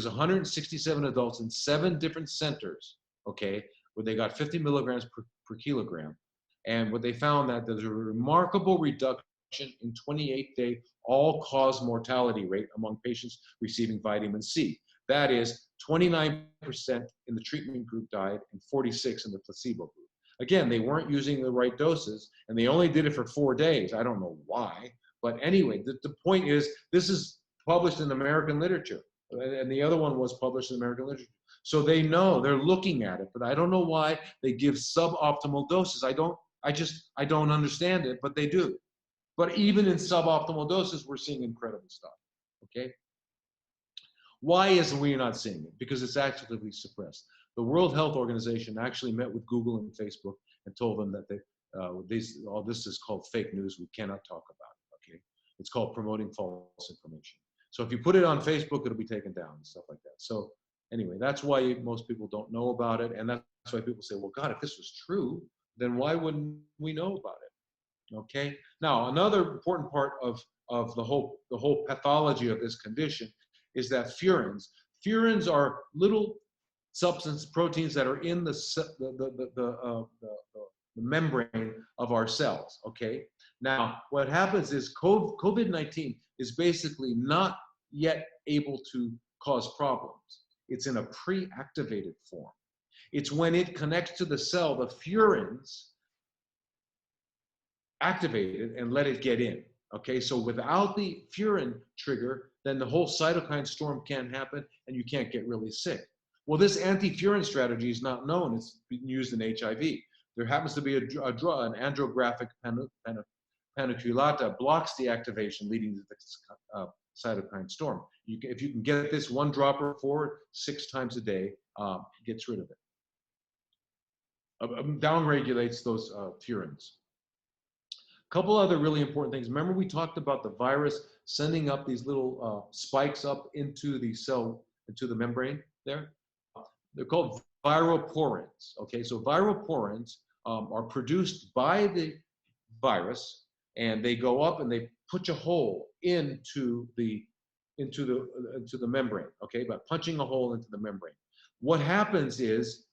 167 adults in 7 different centers, okay, where they got 50 milligrams per kilogram. And what they found that there's a remarkable reduction in 28-day all-cause mortality rate among patients receiving vitamin C. That is 29% in the treatment group died and 46% in the placebo group. Again, they weren't using the right doses, and they only did it for 4 days. I don't know why, but anyway, the point is, this is published in American literature, and the other one was published in American literature. So they know, they're looking at it, but I don't know why they give suboptimal doses. I don't understand it, but they do. But even in suboptimal doses, we're seeing incredible stuff, okay? Why isn't we not seeing it? Because it's actively suppressed. The World Health Organization actually met with Google and Facebook and told them that all this is called fake news. We cannot talk about it, okay? It's called promoting false information. So if you put it on Facebook, it'll be taken down and stuff like that. So anyway, that's why most people don't know about it. And that's why people say, well, God, if this was true, then why wouldn't we know about it? Okay. Now, another important part of the whole pathology of this condition is that furins are little substance proteins that are in the membrane of our cells. Okay. Now, what happens is COVID-19 is basically not yet able to cause problems. It's in a pre-activated form. It's when it connects to the cell, the furins activate it and let it get in. Okay, so without the furin trigger, then the whole cytokine storm can't happen and you can't get really sick. Well, this anti-furin strategy is not known. It's been used in HIV. There happens to be a drug, an andrographic paniculata, blocks the activation, leading to the cytokine storm. If you can get this one dropper forward 6 times a day, gets rid of it. Downregulates those furins. A couple other really important things. Remember we talked about the virus sending up these little spikes up into the cell, into the membrane there? They're called viroporins. Okay, so viroporins are produced by the virus, and they go up and they punch a hole into the membrane. Okay, by punching a hole into the membrane. What happens is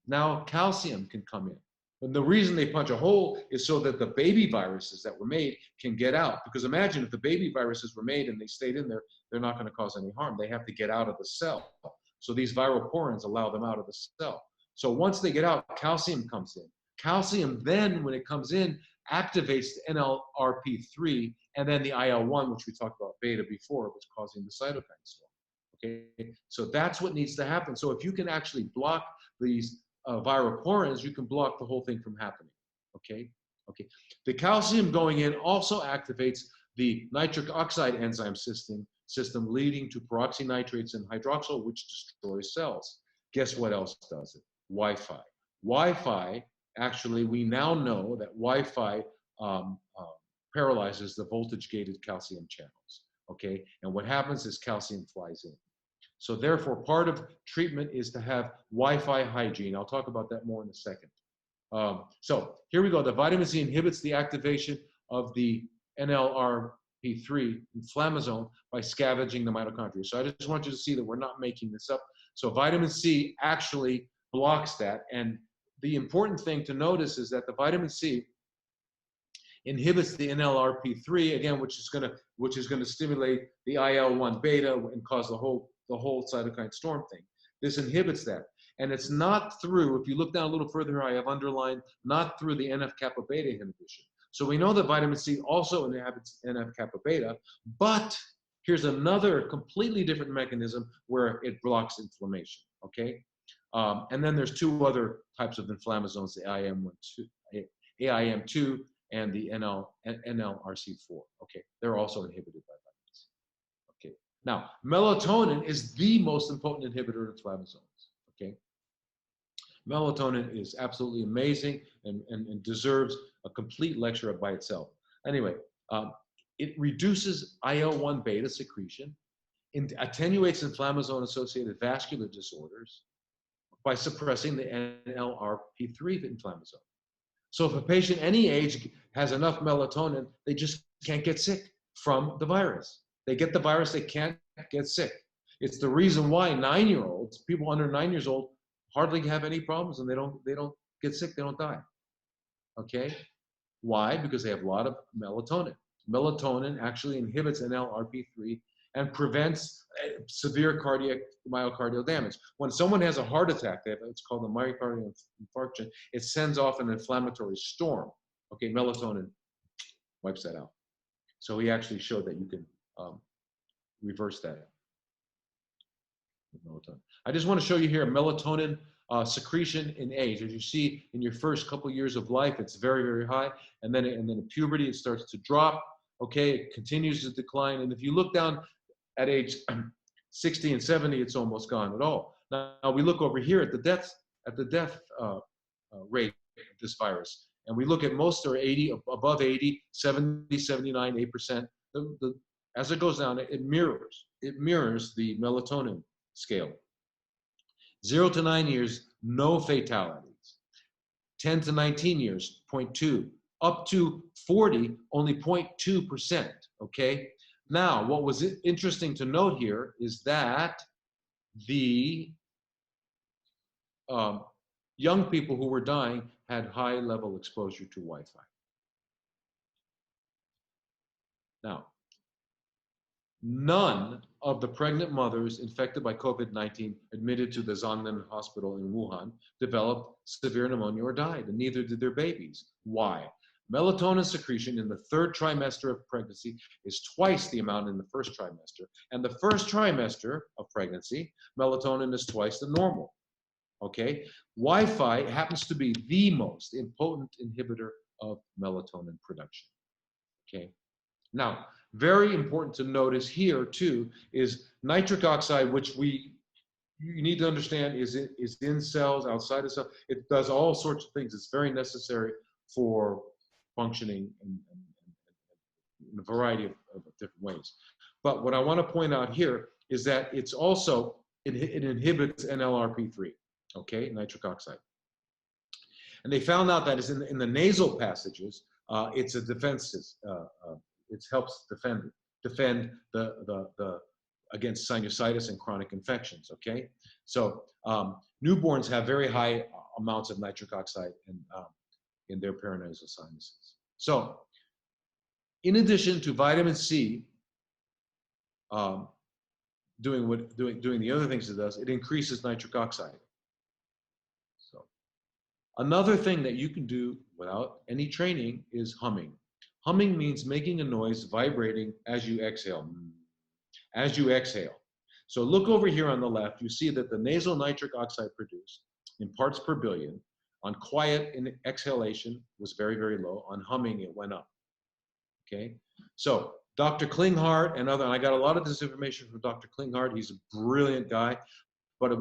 now calcium can come in. And the reason they punch a hole is so that the baby viruses that were made can get out. Because imagine if the baby viruses were made and they stayed in there, they're not going to cause any harm. They have to get out of the cell. So these viroporins allow them out of the cell. So once they get out, calcium comes in. Calcium then, when it comes in, activates the NLRP3 and then the IL-1, which we talked about beta before, which is causing the cytokine storm. Okay, so that's what needs to happen. So if you can actually block these viroporins, you can block the whole thing from happening. Okay. The calcium going in also activates the nitric oxide enzyme system, leading to peroxynitrates and hydroxyl, which destroys cells. Guess what else does it? Wi-Fi. Wi-Fi, actually, we now know that Wi-Fi paralyzes the voltage-gated calcium channels. Okay, and what happens is calcium flies in. So therefore, part of treatment is to have Wi-Fi hygiene. I'll talk about that more in a second. So here we go. The vitamin C inhibits the activation of the NLRP3 inflammasome by scavenging the mitochondria. So I just want you to see that we're not making this up. So vitamin C actually blocks that. And the important thing to notice is that the vitamin C inhibits the NLRP3 again, which is going to stimulate the IL-1 beta and cause the whole cytokine storm thing. This inhibits that. And it's not through, if you look down a little further here, I have underlined, not through the NF-kappa beta inhibition. So we know that vitamin C also inhibits NF-kappa beta, but here's another completely different mechanism where it blocks inflammation, okay? And then there's 2 other types of inflammasomes, the AIM2 and the NLRC4, okay? They're also inhibited by vitamins, okay? Now, melatonin is the most potent inhibitor of inflammasomes, okay? Melatonin is absolutely amazing and deserves a complete lecture by itself. Anyway, it reduces IL-1 beta secretion, attenuates inflammasome-associated vascular disorders by suppressing the NLRP3 inflammasome. So if a patient any age has enough melatonin, they just can't get sick from the virus. They get the virus, they can't get sick. It's the reason why 9-year-olds, people under 9 years old, hardly have any problems and they don't get sick, they don't die. Okay? Why? Because they have a lot of melatonin. Melatonin actually inhibits NLRP3 and prevents severe myocardial damage. When someone has a heart attack, it's called a myocardial infarction, it sends off an inflammatory storm. Okay, melatonin wipes that out. So he actually showed that you can reverse that. Melatonin. I just want to show you here melatonin secretion in age. As you see, in your first couple years of life, it's very, very high, and then in puberty, it starts to drop. Okay, it continues to decline, and if you look down at age 60 and 70, it's almost gone at all. Now we look over here at the death rate of this virus, and we look at most are 80, above 80, 70, 79, 8%. As it goes down, it mirrors the melatonin scale. 0 to 9 years, no fatalities. 10 to 19 years, 0.2. Up to 40, only 0.2%, okay? Now, what was interesting to note here is that the young people who were dying had high level exposure to Wi-Fi. Now, none of the pregnant mothers infected by COVID-19 admitted to the Zhongnan Hospital in Wuhan developed severe pneumonia or died, and neither did their babies. Why? Melatonin secretion in the third trimester of pregnancy is twice the amount in the first trimester. And the first trimester of pregnancy, melatonin is twice the normal. Okay? Wi-Fi happens to be the most potent inhibitor of melatonin production. Okay? Now, very important to notice here too is nitric oxide, which you need to understand is in cells, outside of cells. It does all sorts of things. It's very necessary for functioning in a variety of different ways. But what I want to point out here is that it's also, it inhibits NLRP3, okay, nitric oxide. And they found out that is in the nasal passages, it's a defense, it helps defend against sinusitis and chronic infections, okay? So newborns have very high amounts of nitric oxide in their paranasal sinuses. So in addition to vitamin C doing the other things it does, it increases nitric oxide. So another thing that you can do without any training is humming. Humming means making a noise, vibrating as you exhale. As you exhale. So look over here on the left, you see that the nasal nitric oxide produced in parts per billion on quiet exhalation was very, very low. On humming, it went up. Okay? So Dr. Klinghardt and I got a lot of this information from Dr. Klinghardt. He's a brilliant guy. But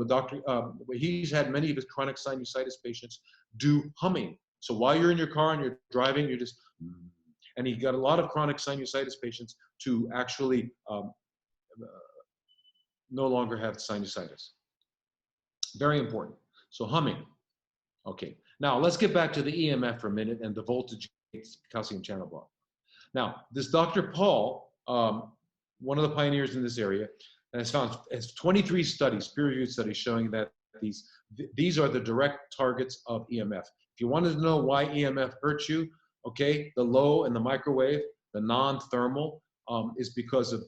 he's had many of his chronic sinusitis patients do humming. So while you're in your car and you're driving, you just, and he got a lot of chronic sinusitis patients to actually no longer have sinusitis. Very important. So humming. Okay. Now let's get back to the EMF for a minute and the voltage calcium channel block. Now this Dr. Paul, one of the pioneers in this area, has found 23 studies, peer-reviewed studies, showing that these are the direct targets of EMF. If you wanted to know why EMF hurts you, okay, the low and the microwave, the non-thermal, is because of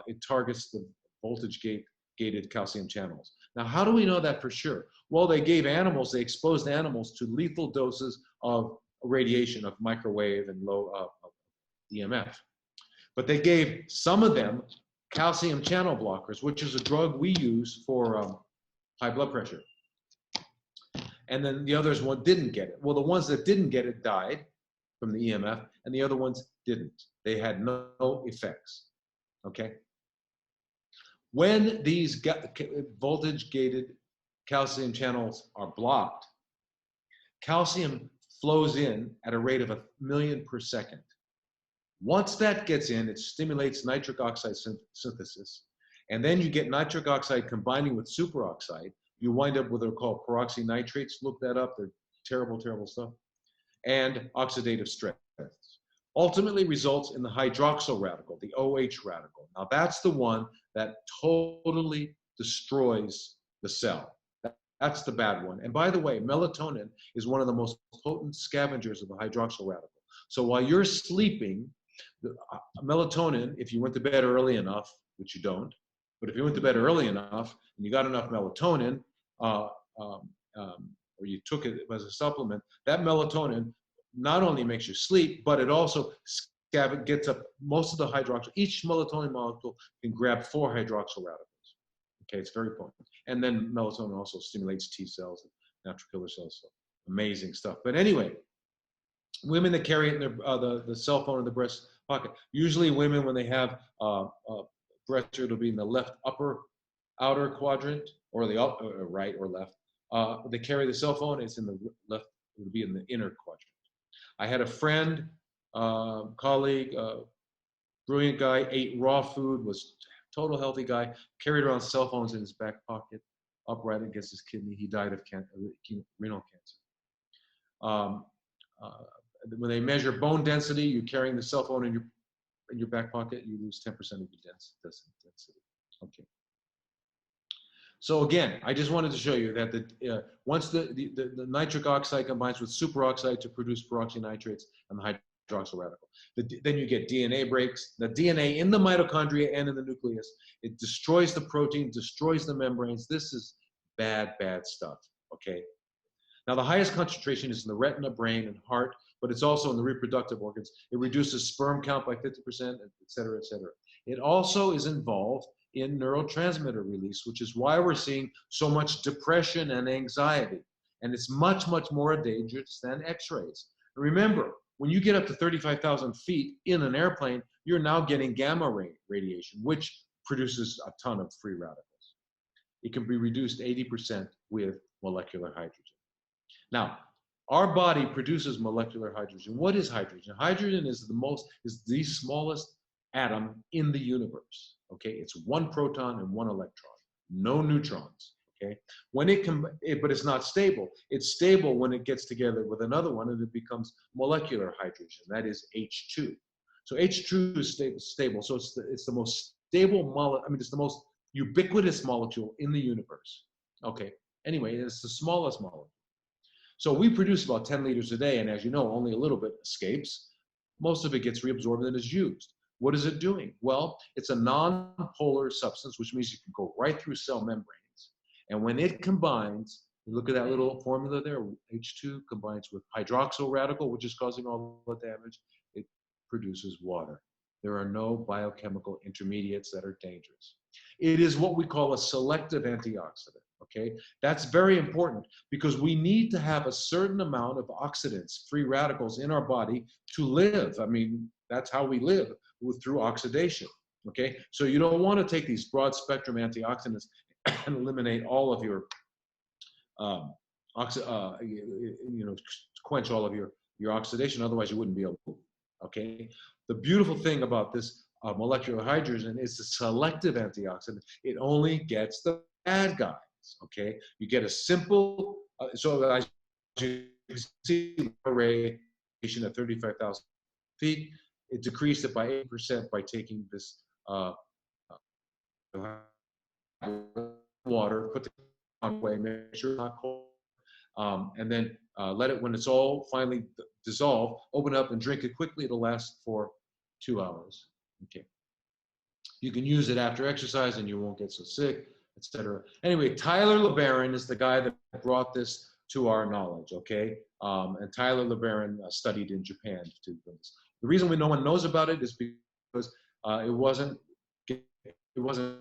it targets the voltage-gated calcium channels. Now, how do we know that for sure? Well, they exposed animals to lethal doses of radiation, of microwave and low EMF. But they gave some of them calcium channel blockers, which is a drug we use for high blood pressure. And then the others didn't get it. Well, the ones that didn't get it died from the EMF, and the other ones didn't. They had no effects, okay? When these voltage-gated calcium channels are blocked, calcium flows in at a rate of 1 million per second. Once that gets in, it stimulates nitric oxide synthesis, and then you get nitric oxide combining with superoxide. You wind up with what they're called peroxynitrates. Look that up. They're terrible, terrible stuff. And oxidative stress. Ultimately results in the hydroxyl radical, the OH radical. Now that's the one that totally destroys the cell. That's the bad one. And by the way, melatonin is one of the most potent scavengers of the hydroxyl radical. So while you're sleeping, melatonin, if you went to bed early enough, which you don't, but if you went to bed early enough and you got enough melatonin, or you took it as a supplement, that melatonin not only makes you sleep, but it also gets up most of the hydroxyl. Each melatonin molecule can grab 4 hydroxyl radicals. Okay, it's very potent. And then melatonin also stimulates T cells and natural killer cells. So amazing stuff. But anyway, women that carry it in their the cell phone in the breast pocket. Usually, women when they have breast, it'll be in the left upper outer quadrant, or the right or left. They carry the cell phone. It's in the left. It would be in the inner quadrant. I had a friend, colleague, brilliant guy, ate raw food, was total healthy guy, carried around cell phones in his back pocket, upright against his kidney. He died of renal cancer. When they measure bone density, you're carrying the cell phone in your back pocket, you lose 10% of your density. Okay. So again, I just wanted to show you that once the nitric oxide combines with superoxide to produce peroxynitrates and the hydroxyl radical, then you get DNA breaks. The DNA in the mitochondria and in the nucleus, it destroys the protein, destroys the membranes. This is bad, bad stuff, okay? Now, the highest concentration is in the retina, brain, and heart, but it's also in the reproductive organs. It reduces sperm count by 50%, et cetera, et cetera. It also is involved in neurotransmitter release, which is why we're seeing so much depression and anxiety. And it's much, much more dangerous than X-rays. Remember, when you get up to 35,000 feet in an airplane, you're now getting gamma radiation, which produces a ton of free radicals. It can be reduced 80% with molecular hydrogen. Now, our body produces molecular hydrogen. What is hydrogen? Hydrogen is the smallest atom in the universe. Okay, it's one proton and one electron, no neutrons. Okay, but it's not stable. It's stable when it gets together with another one and it becomes molecular hydrogen. That is H2. So H2 is stable. So it's the most stable it's the most ubiquitous molecule in the universe. Okay. Anyway, it's the smallest molecule. So we produce about 10 liters a day, and as you know, only a little bit escapes. Most of it gets reabsorbed and is used. What is it doing? Well, it's a non-polar substance, which means you can go right through cell membranes. And when it combines, you look at that little formula there, H2 combines with hydroxyl radical, which is causing all the damage, it produces water. There are no biochemical intermediates that are dangerous. It is what we call a selective antioxidant. Okay, that's very important because we need to have a certain amount of oxidants, free radicals in our body to live. I mean, that's how we live, through oxidation. Okay, so you don't want to take these broad spectrum antioxidants and eliminate all of your, quench all of your oxidation. Otherwise, you wouldn't be able to. Okay, the beautiful thing about this molecular hydrogen is the selective antioxidant. It only gets the bad guys. Okay, you get a simple, so as you can see, radiation at 35,000 feet, it decreased it by 8% by taking this water, put the away, make sure it's not cold, and then let it, when it's all finally dissolved, open up and drink it quickly. It'll last for 2 hours. Okay, you can use it after exercise and you won't get so sick, etc. Anyway, Tyler LeBaron is the guy that brought this to our knowledge, okay? And Tyler LeBaron studied in Japan to do this. The reason no one knows about it is because it wasn't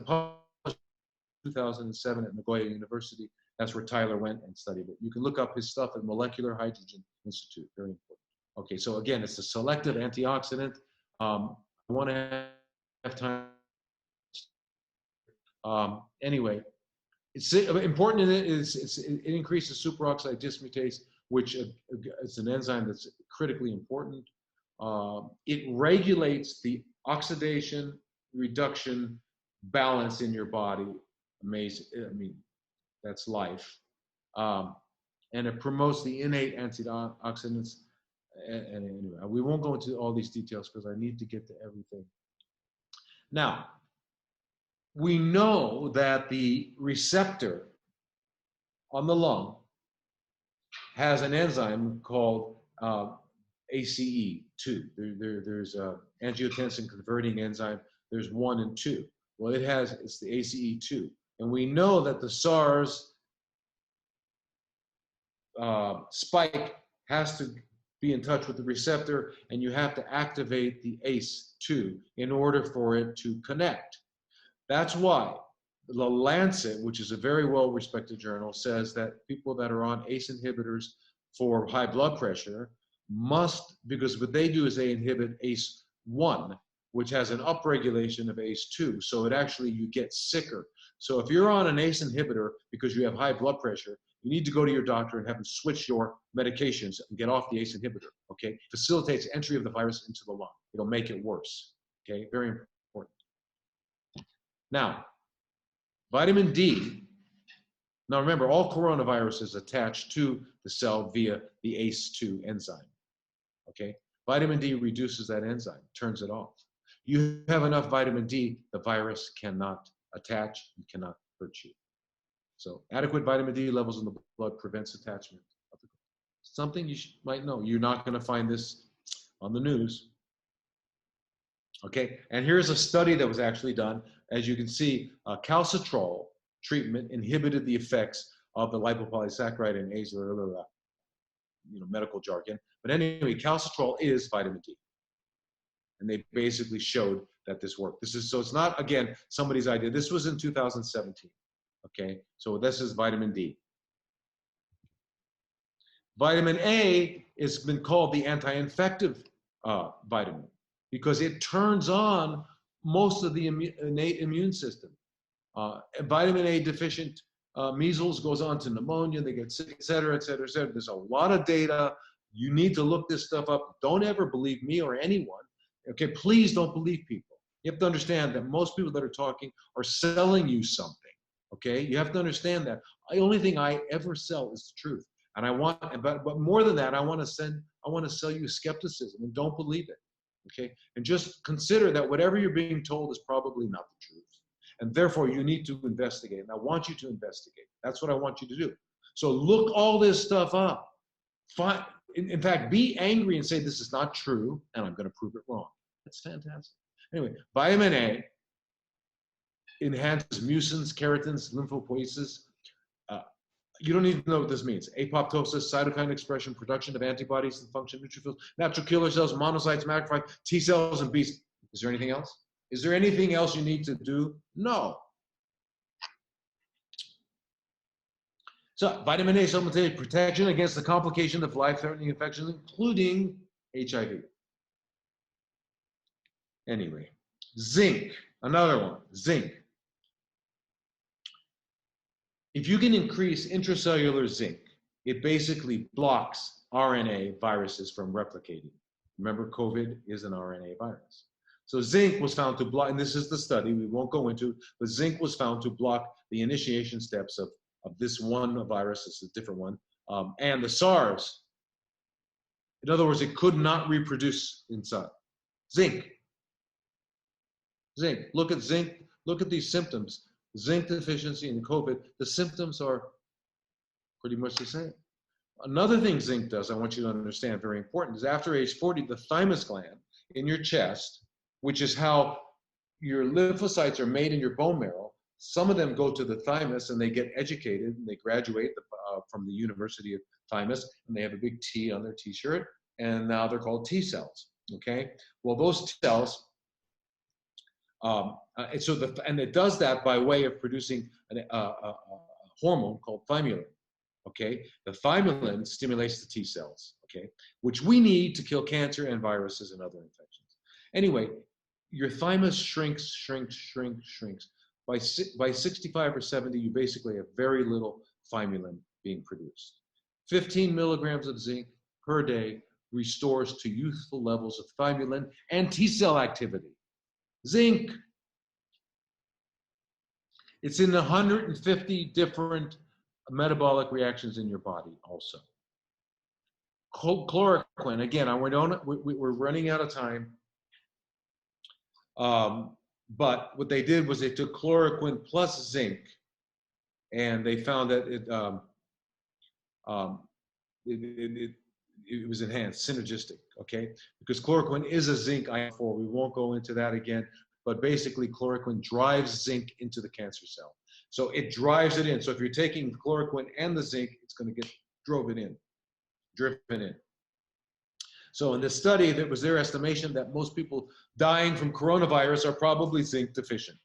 published in 2007 at Nagoya University. That's where Tyler went and studied it. You can look up his stuff at Molecular Hydrogen Institute, very important. Okay, so again, it's a selective antioxidant. I want to have time. Anyway, it's important in it is it increases superoxide dismutase, which is an enzyme that's critically important. It regulates the oxidation reduction balance in your body. Amazing. I mean, that's life. And it promotes the innate antioxidants. And anyway, we won't go into all these details because I need to get to everything. Now, we know that the receptor on the lung has an enzyme called ACE2. There's angiotensin converting enzyme. There's 1 and 2. Well, it's the ACE2. And we know that the SARS spike has to be in touch with the receptor, and you have to activate the ACE2 in order for it to connect. That's why The Lancet, which is a very well-respected journal, says that people that are on ACE inhibitors for high blood pressure must, because what they do is they inhibit ACE1, which has an upregulation of ACE2. So it actually, you get sicker. So if you're on an ACE inhibitor because you have high blood pressure, you need to go to your doctor and have them switch your medications and get off the ACE inhibitor, okay? Facilitates entry of the virus into the lung. It'll make it worse, okay? Very important. Now, vitamin D, now remember, all coronaviruses attach to the cell via the ACE2 enzyme, okay? Vitamin D reduces that enzyme, turns it off. You have enough vitamin D, the virus cannot attach and cannot hurt you. So adequate vitamin D levels in the blood prevents attachment. Something you might know. You're not going to find this on the news. Okay, and here's a study that was actually done. As you can see, calcitrol treatment inhibited the effects of the lipopolysaccharide and ACE, medical jargon. But anyway, calcitrol is vitamin D. And they basically showed that this worked. So it's not, again, somebody's idea. This was in 2017. Okay, so this is vitamin D. Vitamin A has been called the anti-infective vitamin because it turns on most of the innate immune system. Vitamin A deficient measles goes on to pneumonia, they get sick, et cetera, et cetera, et cetera. There's a lot of data. You need to look this stuff up. Don't ever believe me or anyone. Okay, please don't believe people. You have to understand that most people that are talking are selling you something. Okay, you have to understand that. The only thing I ever sell is the truth. And I want, but more than that, I want to sell you skepticism and don't believe it. Okay, and just consider that whatever you're being told is probably not the truth. And therefore you need to investigate. And I want you to investigate. That's what I want you to do. So look all this stuff up. In fact, be angry and say this is not true, and I'm going to prove it wrong. That's fantastic. Anyway, vitamin A enhances mucins, keratins, lymphopoiesis. You don't even know what this means. Apoptosis, cytokine expression, production of antibodies and function, neutrophils, natural killer cells, monocytes, macrophages, T cells, and B cells. Is there anything else? Is there anything else you need to do? No. So vitamin A supplements protection against the complication of life-threatening infections, including HIV. Anyway, zinc, another one, zinc. If you can increase intracellular zinc, it basically blocks RNA viruses from replicating. Remember, COVID is an RNA virus. So zinc was found to block, and this is the study, we won't go into, but zinc was found to block the initiation steps of this one virus, this is a different one, and the SARS. In other words, it could not reproduce inside. Zinc. Zinc. Look at zinc. Look at these symptoms. Zinc deficiency in COVID. The symptoms are pretty much the same. Another thing zinc does, I want you to understand, very important, is after age 40, the thymus gland in your chest, which is how your lymphocytes are made in your bone marrow, some of them go to the thymus and they get educated and they graduate from the University of Thymus and they have a big T on their t-shirt and now they're called T cells, okay? Well, those cells, and it does that by way of producing a hormone called thymulin, okay? The thymulin stimulates the T cells, okay? Which we need to kill cancer and viruses and other infections. Anyway, your thymus shrinks. By 65 or 70, you basically have very little thymulin being produced. 15 milligrams of zinc per day restores to youthful levels of thymulin and T cell activity. Zinc. It's in 150 different metabolic reactions in your body also. Chloroquine, again, we're running out of time. But what they did was they took chloroquine plus zinc, and they found that it was enhanced, synergistic, okay? Because chloroquine is a zinc ionophore. We won't go into that again, but basically chloroquine drives zinc into the cancer cell. So it drives it in. So if you're taking chloroquine and the zinc, it's going to get driven in. So in this study, that was their estimation that most people dying from coronavirus are probably zinc deficient.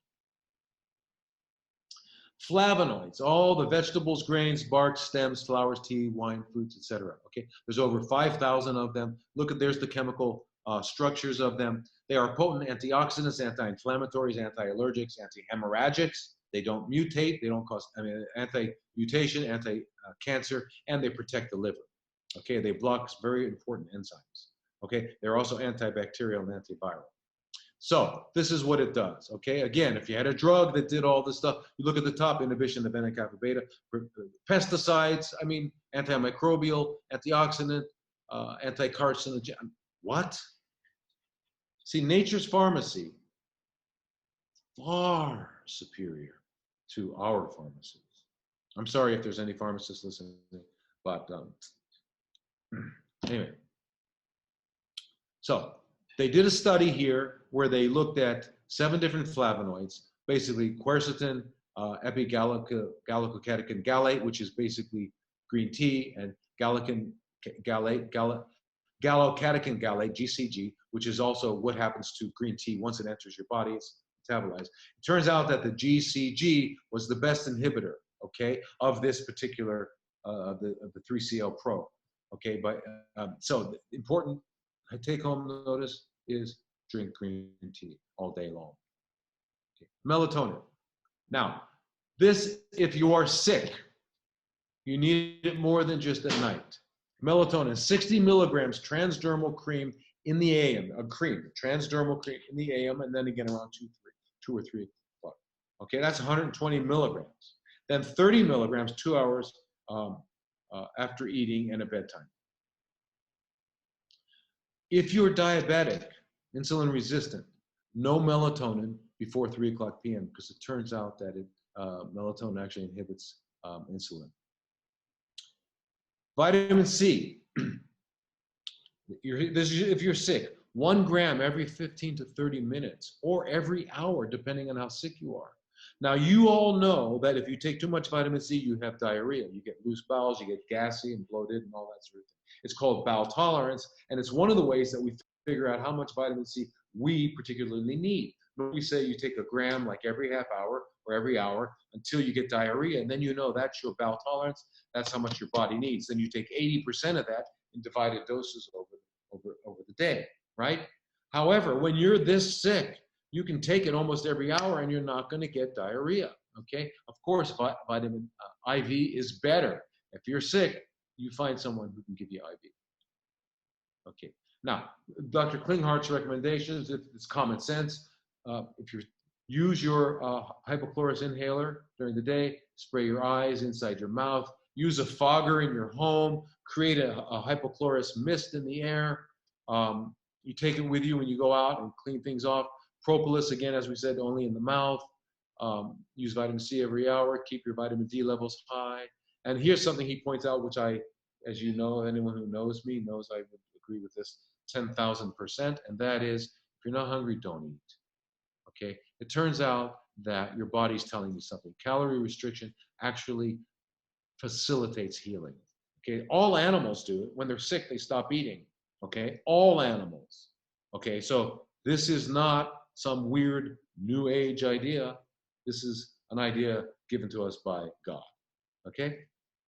Flavonoids, all the vegetables, grains, bark, stems, flowers, tea, wine, fruits, etc. Okay, there's over 5,000 of them. Look at, there's the chemical structures of them. They are potent antioxidants, anti-inflammatories, anti-allergics, anti-hemorrhagics. They don't mutate. They don't cause, anti-mutation, anti-cancer, and they protect the liver. Okay, they block very important enzymes. Okay, they're also antibacterial and antiviral. So this is what it does. Okay, again, if you had a drug that did all this stuff, you look at the top: inhibition of NF-kappa beta, pesticides. I mean, antimicrobial, antioxidant, anti-carcinogen. What? See, nature's pharmacy far superior to our pharmacies. I'm sorry if there's any pharmacists listening, but anyway. So they did a study here where they looked at 7 different flavonoids, basically quercetin, epigallocatechin gallate, which is basically green tea, and gallocatechin gallate, GCG, which is also what happens to green tea once it enters your body. It's metabolized. It turns out that the GCG was the best inhibitor, okay, of this particular of the 3CL Pro, okay. But so the important take-home notice is drink green tea all day long. Okay. Melatonin. Now, this, if you are sick, you need it more than just at night. Melatonin, 60 milligrams transdermal cream in the AM, a cream, transdermal cream in the AM, and then again around 2 or 3 o'clock. Okay, that's 120 milligrams. Then 30 milligrams 2 hours after eating and at bedtime. If you're diabetic, insulin resistant, no melatonin before 3 o'clock p.m. because it turns out that melatonin actually inhibits insulin. Vitamin C. If you're sick, 1 gram every 15 to 30 minutes or every hour, depending on how sick you are. Now, you all know that if you take too much vitamin C, you have diarrhea. You get loose bowels, you get gassy and bloated and all that sort of thing. It's called bowel tolerance, and it's one of the ways that we figure out how much vitamin C we particularly need. We say you take 1 gram like every half hour or every hour until you get diarrhea, and then you know that's your bowel tolerance. That's how much your body needs. Then you take 80% of that in divided doses over the day, right? However, when you're this sick, you can take it almost every hour and you're not going to get diarrhea, okay? Of course, vitamin IV is better. If you're sick, you find someone who can give you IV. Okay. Now, Dr. Klinghart's recommendations, it's common sense. If you use your hypochlorous inhaler during the day, spray your eyes, inside your mouth, use a fogger in your home, create a hypochlorous mist in the air. You take it with you when you go out and clean things off. Propolis, again, as we said, only in the mouth. Use vitamin C every hour. Keep your vitamin D levels high. And here's something he points out, which I, as you know, anyone who knows me knows I would agree with this 10,000%, and that is, if you're not hungry, don't eat. Okay? It turns out that your body's telling you something. Calorie restriction actually facilitates healing. Okay? All animals do it. When they're sick, they stop eating. Okay? All animals. Okay? So this is not some weird new age idea. This is an idea given to us by God. Okay?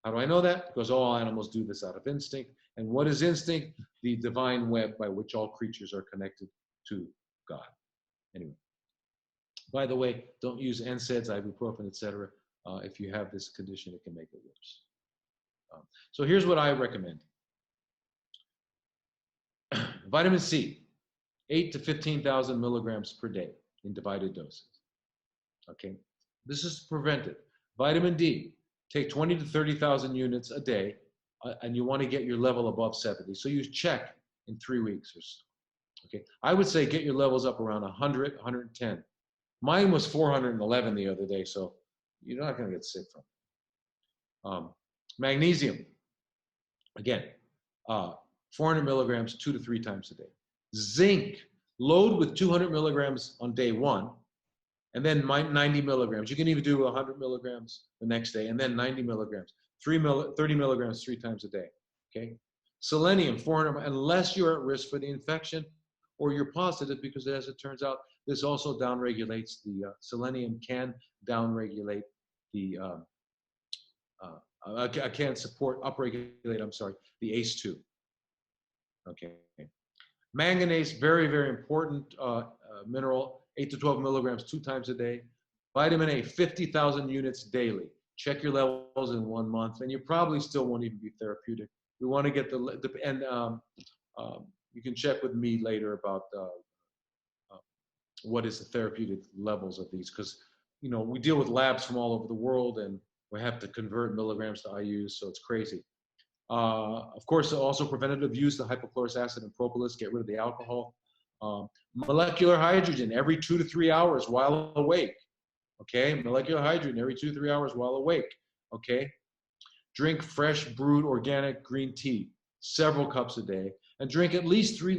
How do I know that? Because all animals do this out of instinct. And what is instinct? The divine web by which all creatures are connected to God. Anyway, by the way, don't use NSAIDs, ibuprofen, etc. If you have this condition, it can make it worse. So here's what I recommend. Vitamin C, 8 to 15,000 milligrams per day in divided doses. Okay, this is preventive. Vitamin D, take 20 to 30,000 units a day, and you want to get your level above 70. So you check in 3 weeks or so. Okay, I would say get your levels up around 100, 110. Mine was 411 the other day, so you're not going to get sick from it. Magnesium, again, 400 milligrams 2 to 3 times a day. Zinc, load with 200 milligrams on day 1, and then 90 milligrams. You can even do 100 milligrams the next day, and then 90 milligrams, 30 milligrams 3 times a day, okay? Selenium, 400, unless you're at risk for the infection or you're positive, because as it turns out, this also downregulates selenium can downregulate I can't support, upregulate, I'm sorry, the ACE2. Okay. Manganese, very, very important mineral, 8 to 12 milligrams 2 times a day. Vitamin A, 50,000 units daily. Check your levels in 1 month, and you probably still won't even be therapeutic. We want to get you can check with me later about what is the therapeutic levels of these, because we deal with labs from all over the world, and we have to convert milligrams to IUs, so it's crazy. Of course, also preventative use, the hypochlorous acid and propolis, get rid of the alcohol. Molecular hydrogen every 2 to 3 hours while awake. Okay, molecular hydrogen every 2 to 3 hours while awake. Okay, drink fresh brewed organic green tea, several cups a day, and drink at least 3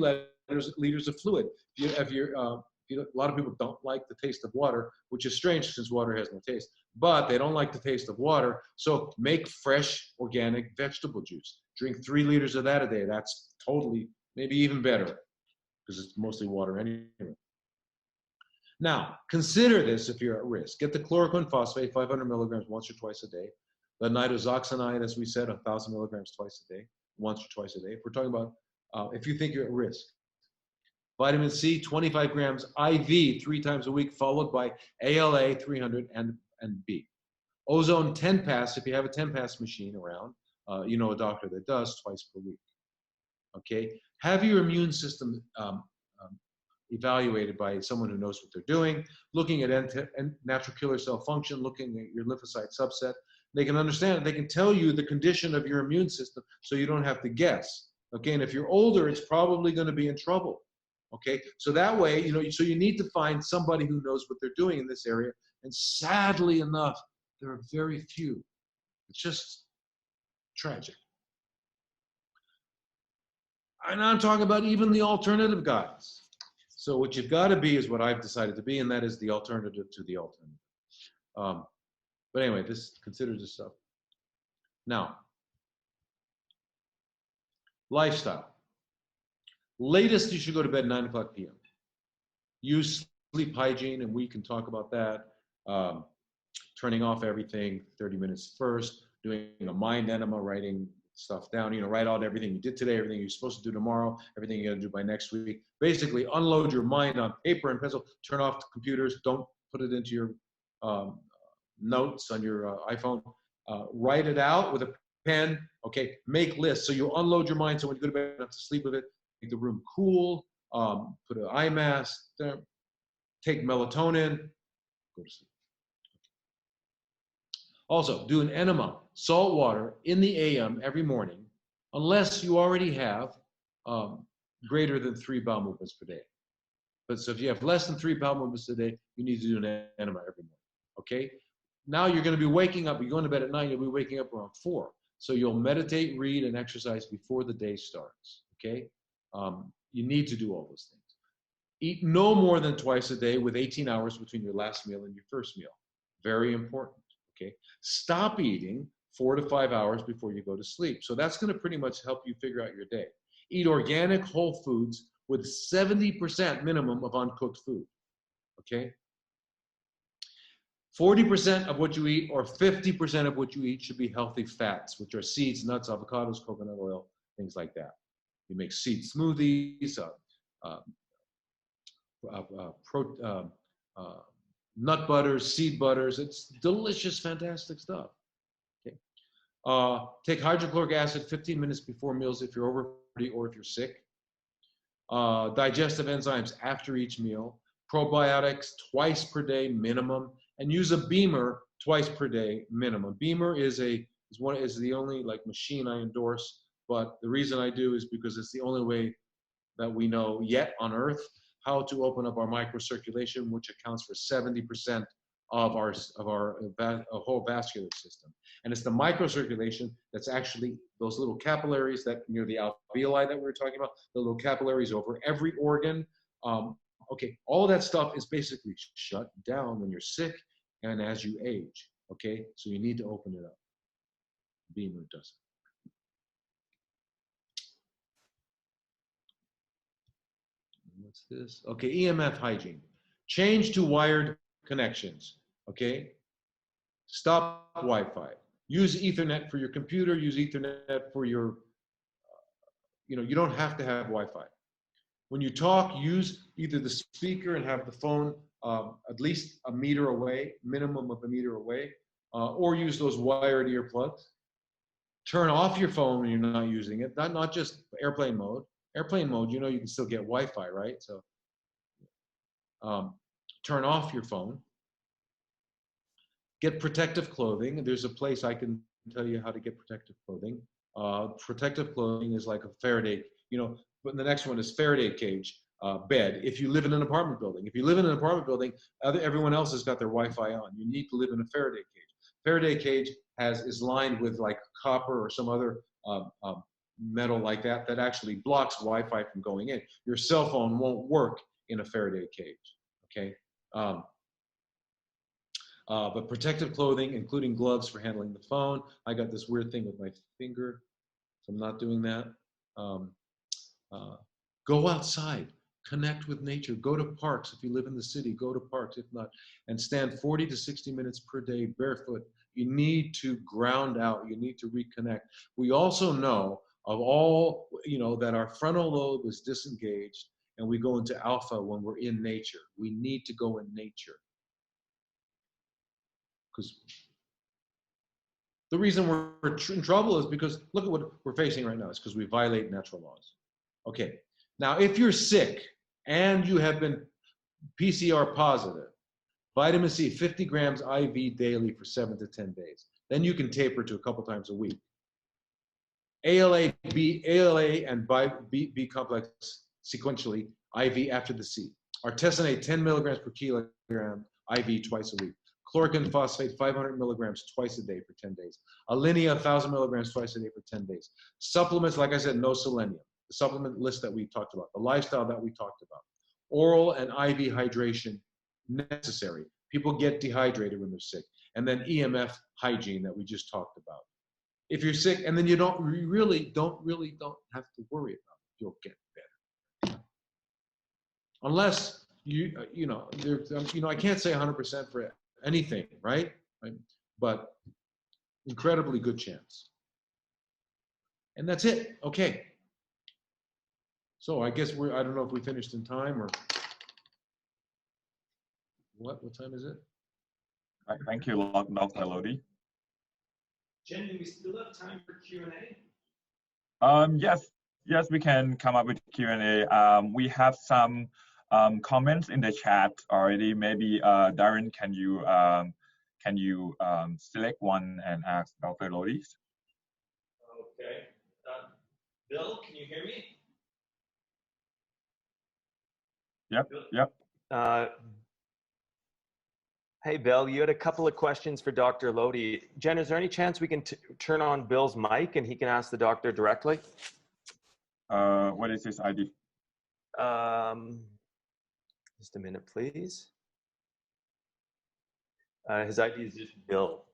liters of fluid. A lot of people don't like the taste of water, which is strange since water has no taste, but they don't like the taste of water. So make fresh organic vegetable juice. Drink 3 liters of that a day. That's totally, maybe even better, because it's mostly water anyway. Now, consider this if you're at risk. Get the chloroquine phosphate, 500 milligrams once or twice a day. The nitazoxanide, as we said, 1,000 milligrams twice a day, once or twice a day. If we're talking about, if you think you're at risk. Vitamin C, 25 grams IV 3 times a week, followed by ALA 300 and B. Ozone 10 pass, if you have a 10 pass machine around, you know a doctor that does, twice per week. Okay, have your immune system evaluated by someone who knows what they're doing, looking at natural killer cell function, looking at your lymphocyte subset. They can understand it. They can tell you the condition of your immune system so you don't have to guess. Okay, and if you're older, it's probably going to be in trouble. Okay, so that way, so you need to find somebody who knows what they're doing in this area. And sadly enough, there are very few. It's just tragic. And I'm talking about even the alternative guys. So what you've got to be is what I've decided to be, and that is the alternative to the alternative. But anyway, consider this stuff. Now, lifestyle. Latest, you should go to bed 9 o'clock p.m. Use sleep hygiene, and we can talk about that. Turning off everything 30 minutes first, doing a mind enema, writing stuff down, write out everything you did today, everything you're supposed to do tomorrow, everything you're gonna do by next week. Basically, unload your mind on paper and pencil, turn off the computers, don't put it into your notes on your iPhone. Write it out with a pen, okay? Make lists, so you unload your mind, so when you go to bed, you have to sleep with it. Make the room cool, put an eye mask there, take melatonin, go to sleep. Also, do an enema, salt water in the AM every morning, unless you already have greater than 3 bowel movements per day. But so if you have less than 3 bowel movements a day, you need to do an enema every morning, okay? Now you're going to be waking up, you're going to bed at 9, you'll be waking up around 4. So you'll meditate, read, and exercise before the day starts, okay? You need to do all those things. Eat no more than twice a day with 18 hours between your last meal and your first meal. Very important, okay? Stop eating 4 to 5 hours before you go to sleep. So that's going to pretty much help you figure out your day. Eat organic whole foods with 70% minimum of uncooked food, okay? 40% of what you eat or 50% of what you eat should be healthy fats, which are seeds, nuts, avocados, coconut oil, things like that. You make seed smoothies, nut butters, seed butters. It's delicious, fantastic stuff. Okay. Take hydrochloric acid 15 minutes before meals if you're over 40 or if you're sick. Digestive enzymes after each meal. Probiotics twice per day minimum, and use a Beamer twice per day minimum. Beamer is the only machine I endorse, but the reason I do is because it's the only way that we know yet on Earth how to open up our microcirculation, which accounts for 70% of our whole vascular system. And it's the microcirculation that's actually those little capillaries that near the alveoli that we were talking about, the little capillaries over every organ. Okay, all that stuff is basically shut down when you're sick and as you age. Okay, so you need to open it up. Beamer does it. What's this? Okay, EMF hygiene. Change to wired connections. Okay, Stop Wi-Fi. Use Ethernet for your computer. Use Ethernet for your, you don't have to have Wi-Fi. When you talk, use either the speaker and have the phone at least a meter away, minimum of a meter away, or use those wired earplugs. Turn off your phone when you're not using it, not just airplane mode. Airplane mode, you can still get Wi-Fi, right? So turn off your phone. Get protective clothing. There's a place I can tell you how to get protective clothing. Protective clothing is like a Faraday, but the next one is Faraday cage bed. If you live in an apartment building, everyone else has got their Wi-Fi on. You need to live in a Faraday cage. Faraday cage is lined with like copper or some other metal like that actually blocks Wi-Fi from going in. Your cell phone won't work in a Faraday cage, okay? But protective clothing, including gloves for handling the phone. I got this weird thing with my finger, so I'm not doing that. Go outside, connect with nature, go to parks. If you live in the city, go to parks, if not, and stand 40 to 60 minutes per day barefoot. You need to ground out, you need to reconnect. We also know that our frontal lobe is disengaged and we go into alpha when we're in nature. We need to go in nature. Because the reason we're in trouble is because look at what we're facing right now. It's because we violate natural laws. Okay, now if you're sick and you have been PCR positive, vitamin C, 50 grams IV daily for 7 to 10 days. Then you can taper to a couple times a week. ALA and B complex sequentially IV after the C. Artesunate 10 milligrams per kilogram IV twice a week. Chloroquine phosphate 500 milligrams twice a day for 10 days. Alinea 1,000 milligrams twice a day for 10 days. Supplements, like I said, no selenium. The supplement list that we talked about, the lifestyle that we talked about. Oral and IV hydration necessary. People get dehydrated when they're sick. And then EMF hygiene that we just talked about. If you're sick, and then you really don't have to worry about it. You'll get better. Unless I can't say 100% for anything, right? But incredibly good chance. And that's it. Okay. So I guess I don't know if we finished in time or what time is it? Thank you, Dr. Lodi. Jen, do we still have time for Q&A? Yes, we can come up with Q&A. We have some comments in the chat already. Maybe Darren, can you select one and ask Dr. Lodi? Okay. Bill, can you hear me? Yep. Hey, Bill, you had a couple of questions for Dr. Lodi. Jen, is there any chance we can turn on Bill's mic and he can ask the doctor directly? What is his ID? Just a minute, please. His ID is just Bill.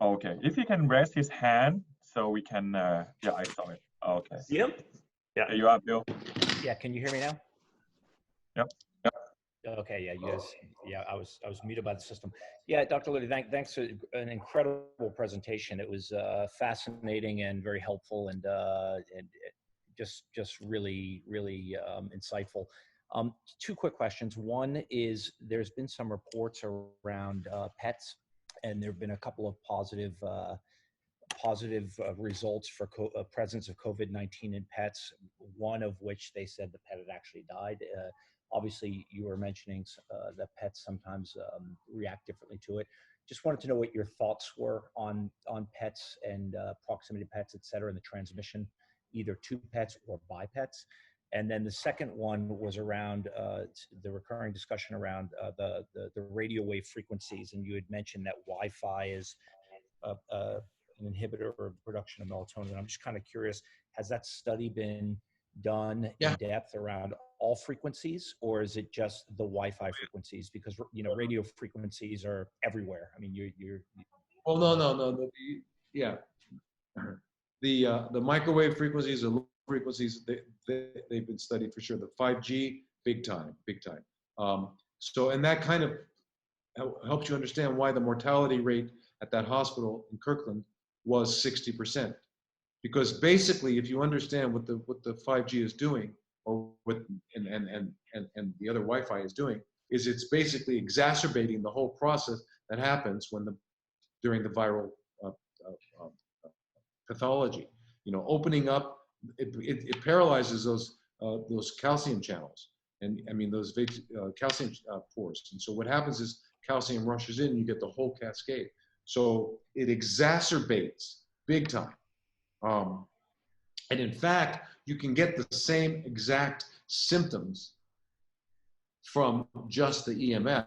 Okay, if he can raise his hand so we can, yeah, I saw it. Okay. See him? Yeah. There you are, Bill. Yeah, can you hear me now? Yep. Okay, yeah, you guys, yeah, I was muted by the system. Yeah, Dr. Lodi, thanks for an incredible presentation. It was fascinating and very helpful and just really insightful. Two quick questions. One is there's been some reports around pets, and there have been a couple of positive results for presence of COVID-19 in pets, one of which they said the pet had actually died. Obviously, you were mentioning that pets sometimes react differently to it. Just wanted to know what your thoughts were on pets and proximity to pets, et cetera, and the transmission either to pets or by pets. And then the second one was around the recurring discussion around the radio wave frequencies. And you had mentioned that Wi-Fi is an inhibitor or production of melatonin. I'm just kind of curious, has that study been done in depth around all frequencies, or is it just the Wi-Fi frequencies? Because radio frequencies are everywhere. I mean, you're. Well, no. Yeah, the microwave frequencies, the low frequencies, they've been studied for sure. The 5G, big time. So, and that kind of helps you understand why the mortality rate at that hospital in Kirkland was 60%. Because basically, if you understand what the 5G is doing, or what and the other Wi-Fi is doing, is it's basically exacerbating the whole process that happens during the viral pathology. You know, opening up, it paralyzes those calcium channels, and I mean those calcium pores. And so what happens is calcium rushes in, you get the whole cascade. So it exacerbates big time. And in fact, you can get the same exact symptoms from just the EMF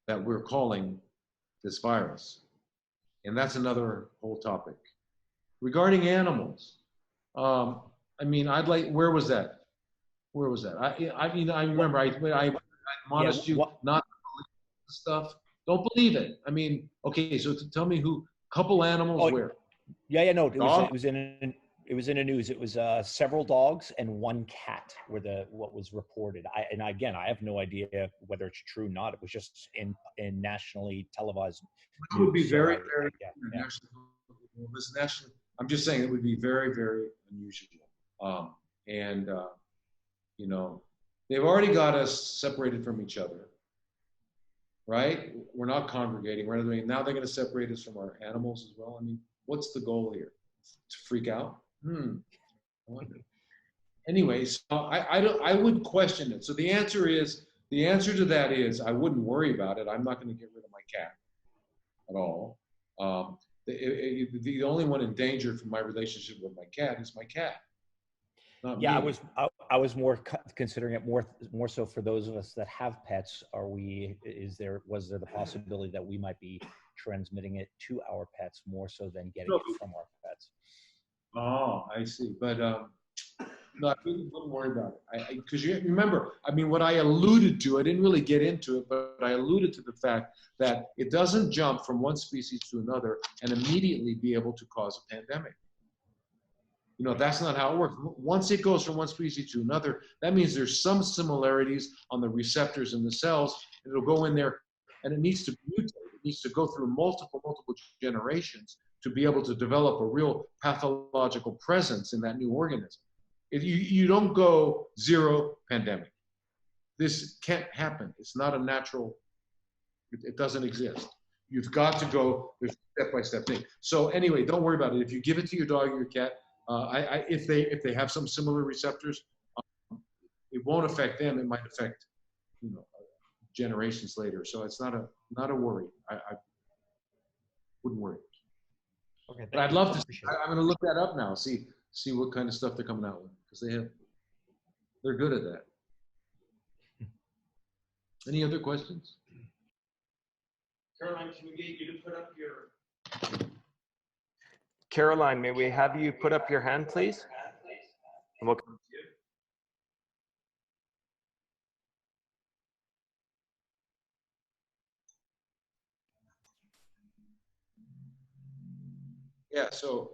that we're calling this virus. And that's another whole topic. Regarding animals, I mean, where was that? Where was that? I mean, I remember I admonished you not to believe this stuff. Don't believe it. I mean, okay, so tell me couple animals where? Yeah, no, it was in the news. It was several dogs and one cat what was reported. Again, I have no idea whether it's true or not. It was just in nationally televised. It would be very, very national. I'm just saying it would be very, very unusual. You know, they've already got us separated from each other, right? We're not congregating. We're not doing. Now they're going to separate us from our animals as well. I mean, what's the goal here? To freak out? I wonder. Anyway, so I would question it. So the answer to that is I wouldn't worry about it. I'm not going to get rid of my cat at all. The only one in danger from my relationship with my cat is my cat. Not yeah, me. I was more considering it more so for those of us that have pets. Was there the possibility that we might be transmitting it to our pets more so than getting it from our pets? Oh, I see. But no, I wouldn't worry about it. Because you remember, I mean, what I alluded to, I didn't really get into it, but I alluded to the fact that it doesn't jump from one species to another and immediately be able to cause a pandemic. You know, that's not how it works. Once it goes from one species to another, that means there's some similarities on the receptors in the cells, and it'll go in there, and it needs to mutate. It needs to go through multiple generations to be able to develop a real pathological presence in that new organism. If you don't go zero pandemic, this can't happen. It's not a natural, it doesn't exist. You've got to go, there's step-by-step thing. So anyway, don't worry about it. If you give it to your dog or your cat, if they have some similar receptors, it won't affect them. It might affect, you know, generations later. So it's not a worry. I wouldn't worry. Okay, but I'd love to. I'm going to look that up now. See what kind of stuff they're coming out with, because they're good at that. Any other questions? Caroline, can we get you to put up your... Caroline, may we have you put up your hand, please? And we'll... Yeah, so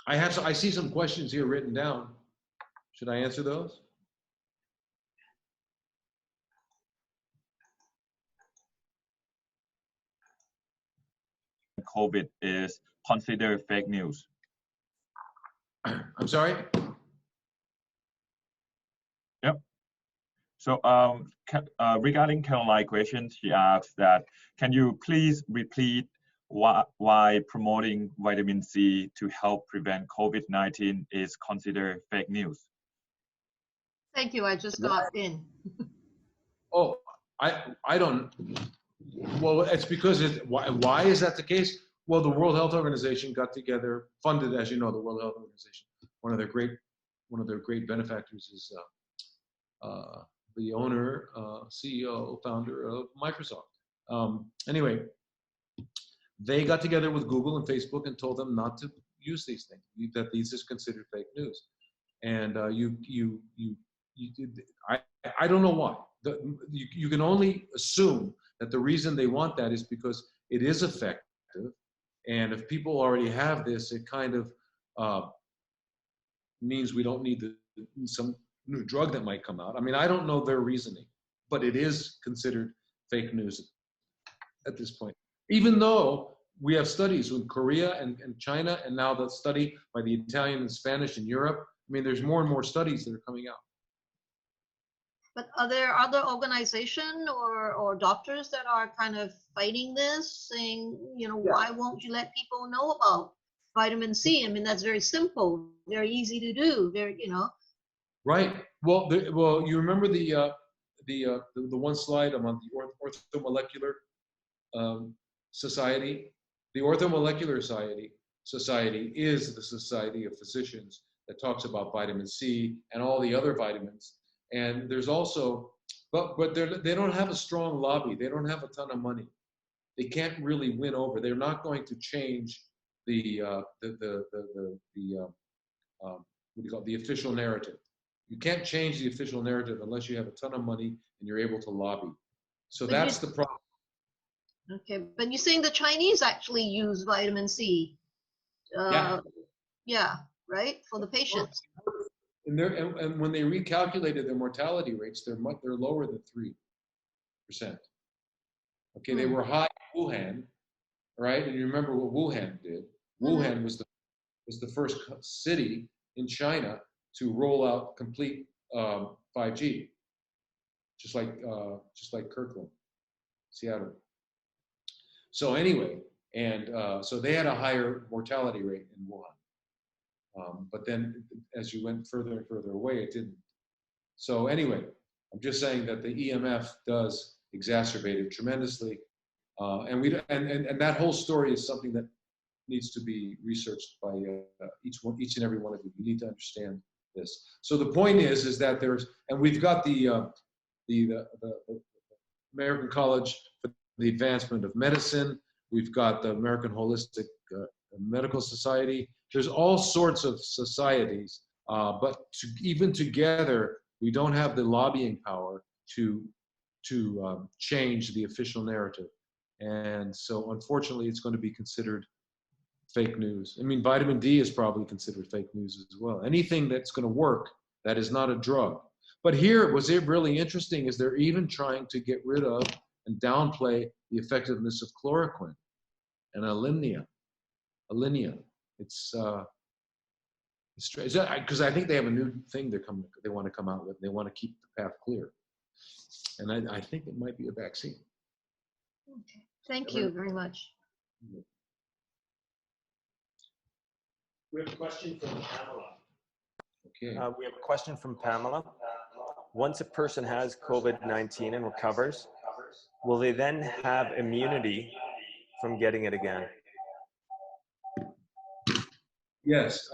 I see some questions here written down. Should I answer those? COVID is considered fake news. I'm sorry? Yep. So regarding Caroline's question, she asks that, can you please repeat why promoting vitamin C to help prevent COVID-19 is considered fake news? Thank you, I just got in. Oh, I don't, well, it's because why is that the case? Well, the World Health Organization got together, funded, as you know, the World Health Organization. One of their great benefactors is the owner, CEO, founder of Microsoft. Anyway, they got together with Google and Facebook and told them not to use these things, that these is considered fake news. And I don't know why. You can only assume that the reason they want that is because it is effective. And if people already have this, it kind of means we don't need some new drug that might come out. I mean, I don't know their reasoning, but it is considered fake news at this point. Even though we have studies with Korea and China, and now the study by the Italian and Spanish in Europe. I mean, there's more and more studies that are coming out. But are there other organizations or doctors that are kind of fighting this, saying, you know, why won't you let people know about vitamin C? I mean, that's very simple, very easy to do. Very, you know. Right. Well, you remember the one slide on the orthomolecular society. The orthomolecular society is the society of physicians that talks about vitamin C and all the other vitamins. And there's also, but they don't have a strong lobby. They don't have a ton of money. They can't really win over. They're not going to change the official narrative. You can't change the official narrative unless you have a ton of money and you're able to lobby. So that's the problem. Okay, but you're saying the Chinese actually use vitamin C? Yeah, right, for the patients. And when they recalculated their mortality rates, they're lower than 3%. Okay, they were high in Wuhan, right? And you remember what Wuhan did? Wuhan was the first city in China to roll out complete 5G, just like Kirkland, Seattle. So anyway, and so they had a higher mortality rate in Wuhan. But then as you went further and further away, it didn't. So anyway, I'm just saying that the EMF does exacerbate it tremendously. And that whole story is something that needs to be researched by each and every one of you. You need to understand this. So the point is that and we've got the American College for the Advancement of Medicine. We've got the American Holistic Medical Society. There's all sorts of societies, but even together, we don't have the lobbying power to change the official narrative. And so unfortunately, it's going to be considered fake news. I mean, vitamin D is probably considered fake news as well. Anything that's going to work that is not a drug. But here, what's really interesting is they're even trying to get rid of and downplay the effectiveness of chloroquine and alinea. It's because I think they have a new thing they want to come out with. They want to keep the path clear, and I think it might be a vaccine. Okay. Thank you very much. We have a question from Pamela. Okay. We have a question from Pamela. Once a person has COVID-19 and recovers, will they then have immunity from getting it again? Yes.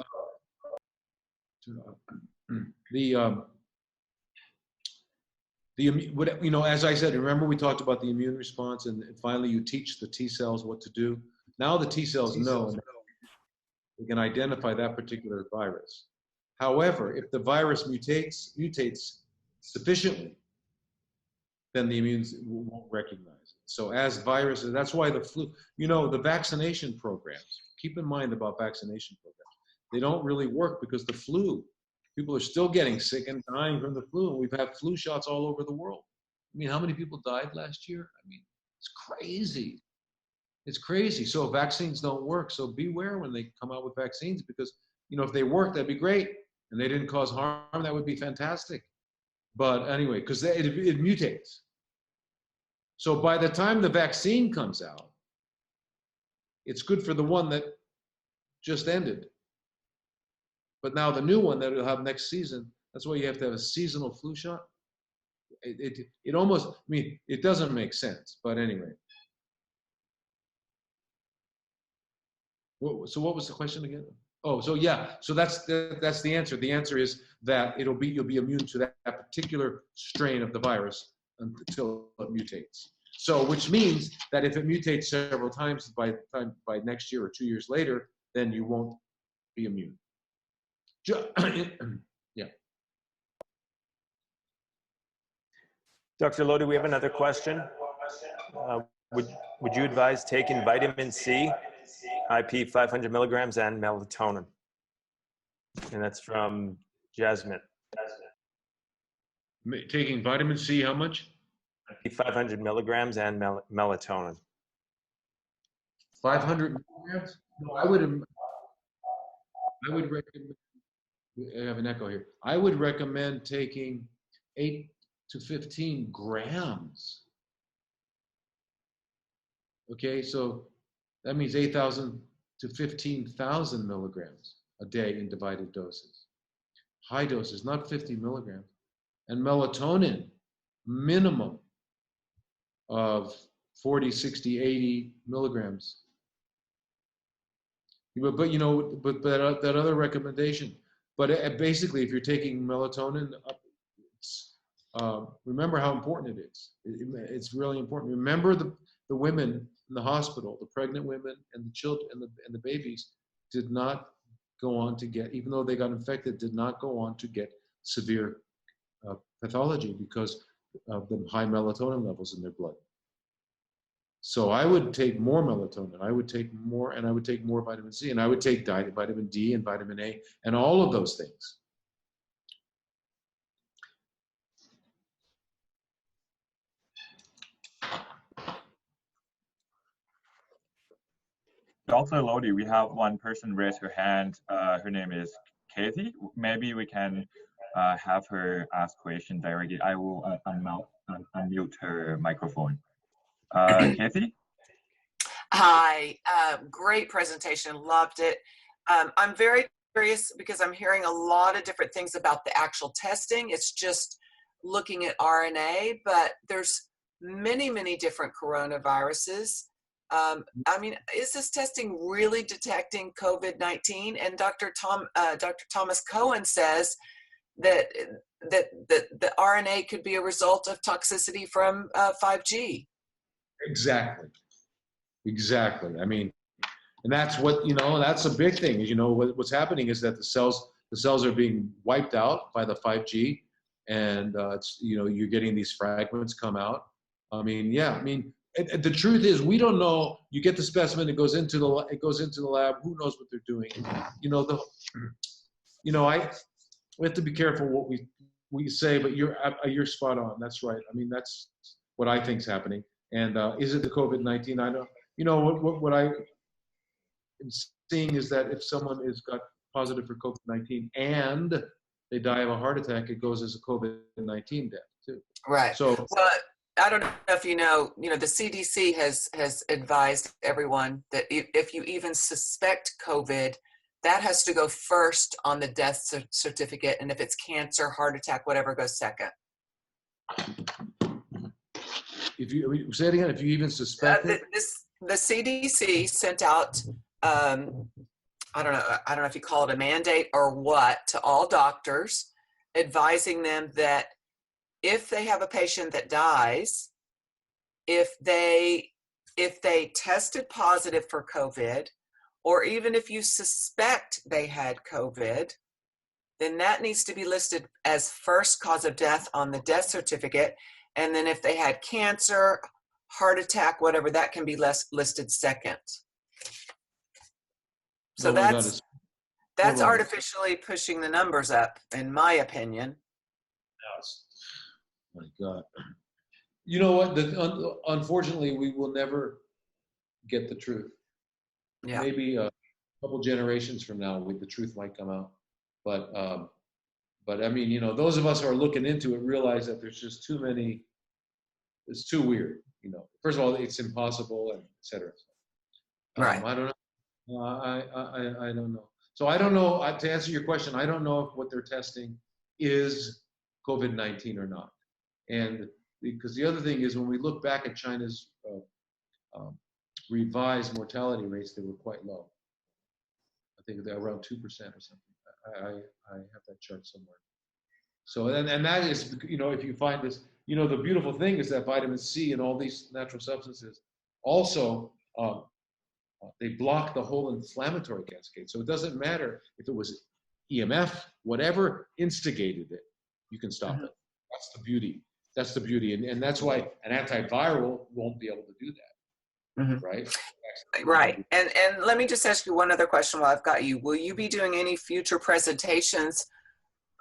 As I said, remember we talked about the immune response, and finally you teach the T cells what to do. Now the T cells know they can identify that particular virus. However, if the virus mutates sufficiently, then the immune won't recognize it. So as viruses, that's why the flu, the vaccination programs, keep in mind about vaccination programs, they don't really work because the flu, people are still getting sick and dying from the flu. And we've had flu shots all over the world. I mean, how many people died last year? I mean, it's crazy. It's crazy. So vaccines don't work. So beware when they come out with vaccines, because, if they work, that'd be great. And they didn't cause harm, that would be fantastic. But anyway, because it mutates. So by the time the vaccine comes out, it's good for the one that just ended. But now the new one that we'll have next season, that's why you have to have a seasonal flu shot. It almost, it doesn't make sense, but anyway. So what was the question again? Oh, so yeah, so that's the answer. The answer is that you'll be immune to that particular strain of the virus until it mutates. So which means that if it mutates several times by next year or 2 years later, then you won't be immune. Yeah. Dr. Lodi, we have another question. Would you advise taking vitamin C, IP 500 milligrams, and melatonin? And that's from Jasmine. Taking vitamin C, how much? 500 milligrams and melatonin. 500 milligrams? No, I would recommend, I have an echo here. I would recommend taking 8 to 15 grams. Okay, so that means 8,000 to 15,000 milligrams a day in divided doses. High doses, not 50 milligrams. And melatonin, minimum of 40, 60, 80 milligrams. But you know, but that other recommendation. But basically, if you're taking melatonin, remember how important it is. It's really important. Remember the women in the hospital, the pregnant women and the children and the babies did not go on to get, even though they got infected, did not go on to get severe pathology because of the high melatonin levels in their blood. So I would take more melatonin, I would take more, and I would take more vitamin C, and I would take vitamin D and vitamin A and all of those things. Dr. Lodi, we have one person raise her hand. Her name is Kathy. Maybe we can have her ask question directly. I will unmute her microphone. Kathy? Hi, great presentation, loved it. I'm very curious because I'm hearing a lot of different things about the actual testing. It's just looking at RNA, but there's many, many different coronaviruses. I mean, is this testing really detecting COVID-19? And Dr. Thomas Cohen says that the RNA could be a result of toxicity from 5G. Exactly. I mean, and that's what, you know, that's a big thing. You know, what's happening is that the cells are being wiped out by the 5G, and it's, you know, you're getting these fragments come out. I mean, yeah. I mean, the truth is, we don't know. You get the specimen, it goes into the lab. Who knows what they're doing? You know, we have to be careful what we say. But you're spot on. That's right. I mean, that's what I think's happening. And is it the COVID-19? I don't. You know, what I am seeing is that if someone is got positive for COVID-19 and they die of a heart attack, it goes as a COVID-19 death too. Right. So, well, I don't know if you know, the CDC has advised everyone that if you even suspect COVID, that has to go first on the death certificate, and if it's cancer, heart attack, whatever, goes second. if you say it again, if you even suspect it? The CDC sent out, I don't know if you call it a mandate or what, to all doctors, advising them that if they have a patient that dies, if they tested positive for COVID, or even if you suspect they had COVID, then that needs to be listed as first cause of death on the death certificate. And then if they had cancer, heart attack, whatever, that can be listed second. So that's artificially pushing the numbers up, in my opinion. My God. You know what? Unfortunately, we will never get the truth. Yeah. Maybe a couple generations from now, the truth might come out. But I mean, you know, those of us who are looking into it realize that there's just too many. It's too weird. You know, first of all, it's impossible, and et cetera. Right. I don't know. I don't know. So I don't know. To answer your question, I don't know if what they're testing is COVID-19 or not. And because the other thing is, when we look back at China's revised mortality rates, they were quite low. I think they're around 2% or something. I have that chart somewhere. So and that is, you know, if you find this, you know, the beautiful thing is that vitamin C and all these natural substances also they block the whole inflammatory cascade. So it doesn't matter if it was EMF, whatever instigated it, you can stop it. That's the beauty. That's the beauty, and that's why an antiviral won't be able to do that, right? Right. And let me just ask you one other question while I've got you. Will you be doing any future presentations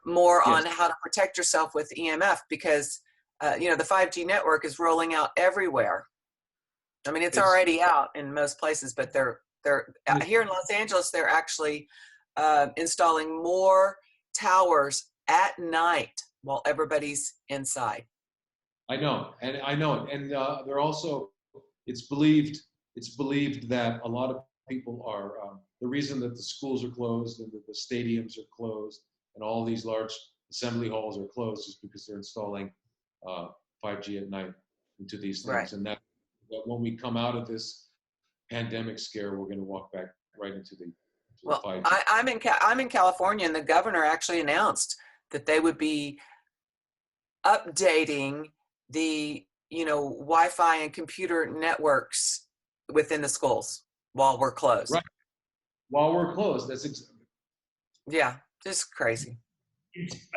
more on how to protect yourself with EMF? Because the 5G network is rolling out everywhere. I mean, it's It's- already out in most places, but they're here in Los Angeles. They're actually installing more towers at night while everybody's inside. I know, and I know it. And they're also, it's believed that a lot of people are, the reason that the schools are closed and that the stadiums are closed and all these large assembly halls are closed is because they're installing 5G at night into these things. Right. And that when we come out of this pandemic scare, we're going to walk back right into the Well, 5G. I'm in California, and the governor actually announced that they would be updating the Wi-Fi and computer networks within the schools while we're closed. Right. While we're closed, that's Yeah, just crazy. it's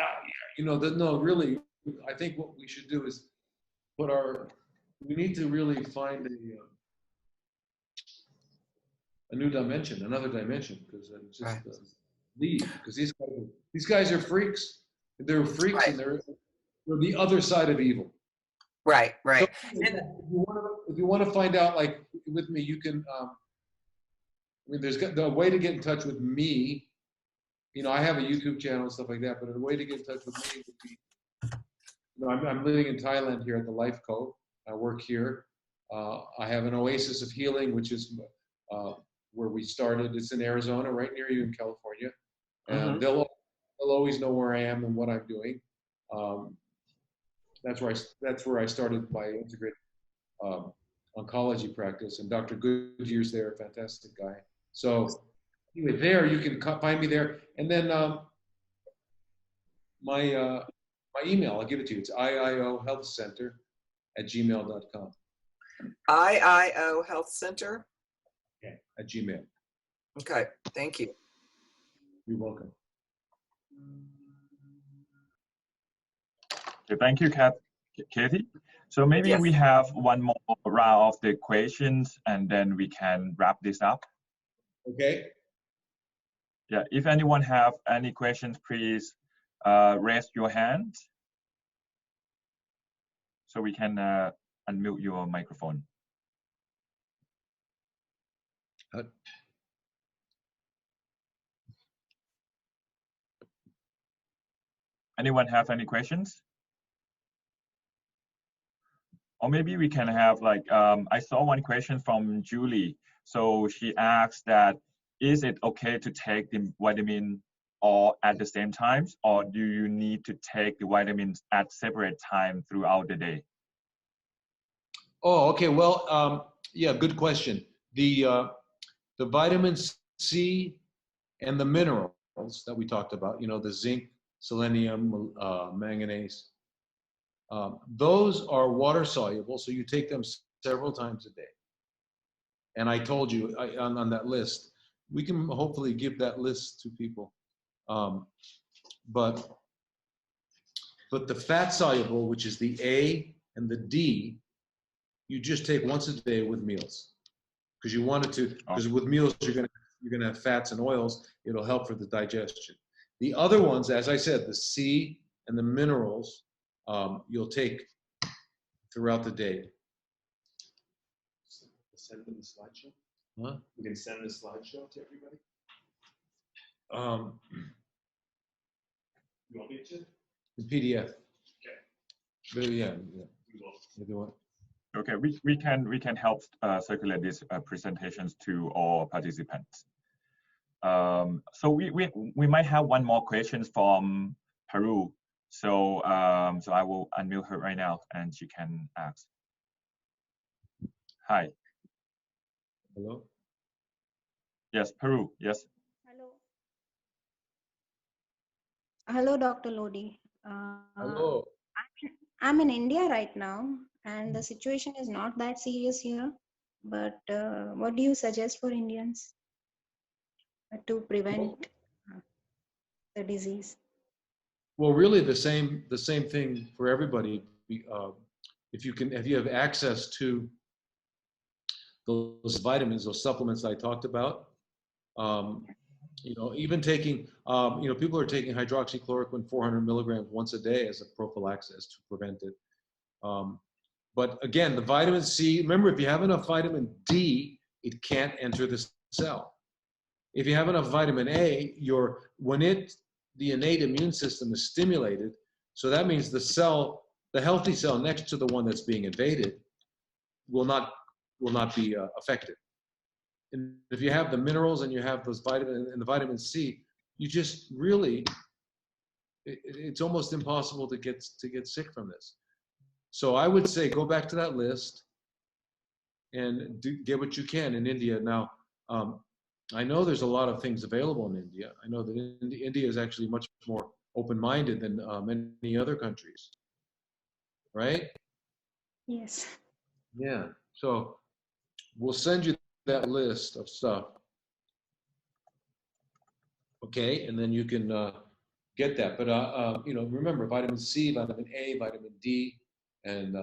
no, really, I think what we should do is we need to really find a new dimension, another dimension, because it's just Right. leave, because these guys are freaks. They're freaks, Right. and they're the other side of evil. Right. So if you want to find out, like with me, you can. I mean, there's the way to get in touch with me. I have a YouTube channel and stuff like that, but a way to get in touch with me would be, I'm living in Thailand here at the Life Cove. I work here. I have an Oasis of Healing, which is where we started. It's in Arizona, right near you in California. And they'll always know where I am and what I'm doing. That's where I started my integrated oncology practice, and Dr. Goodyear's there, a fantastic guy. So anyway, there you can find me there, and then my email, I'll give it to you. It's iiohealthcenter@gmail.com. IIO Health Center. Yeah, at Gmail. Okay, thank you. You're welcome. Okay, thank you, Katie. So maybe Yes. we have one more round of the questions, and then we can wrap this up. Okay. Yeah, if anyone have any questions, please raise your hand so we can unmute your microphone. Anyone have any questions? Or maybe we can have like, I saw one question from Julie. So she asked that, is it okay to take the vitamin all at the same times, or do you need to take the vitamins at separate time throughout the day? Oh, okay. Well, yeah, good question. The vitamin C and the minerals that we talked about, the zinc, selenium, manganese, those are water soluble, so you take them several times a day. And I told you on that list, we can hopefully give that list to people. But the fat soluble, which is the A and the D, you just take once a day with meals, because you wanted to. Because with meals you're gonna have fats and oils. It'll help for the digestion. The other ones, as I said, the C and the minerals, you'll take throughout the day. Send them the slideshow. Huh? We can send the slideshow to everybody. You want me to? The PDF. Okay. But yeah. We will. If you want. Okay, we can help circulate these presentations to all participants. So we might have one more question from Peru. So so I will unmute her right now, and she can ask. Hi. Hello. Yes, Peru. Yes. Hello. Hello, Dr. Lodi. Hello. I'm in India right now, and the situation is not that serious here. But what do you suggest for Indians to prevent the disease? Well, really the same thing for everybody. If you have access to those vitamins, those supplements I talked about, even taking, people are taking hydroxychloroquine 400 milligrams once a day as a prophylaxis to prevent it. But again, the vitamin C, remember, if you have enough vitamin D, it can't enter the cell. If you have enough vitamin A, the innate immune system is stimulated. So that means the healthy cell next to the one that's being invaded will not be affected. And if you have the minerals and you have those the vitamin C, you just really, it's almost impossible to get sick from this. So I would say go back to that list and get what you can in India. Now, I know there's a lot of things available in India. I know that India is actually much more open-minded than many other countries, right? Yes. Yeah. So we'll send you that list of stuff. Okay, and then you can get that. But remember, vitamin C, vitamin A, vitamin D, and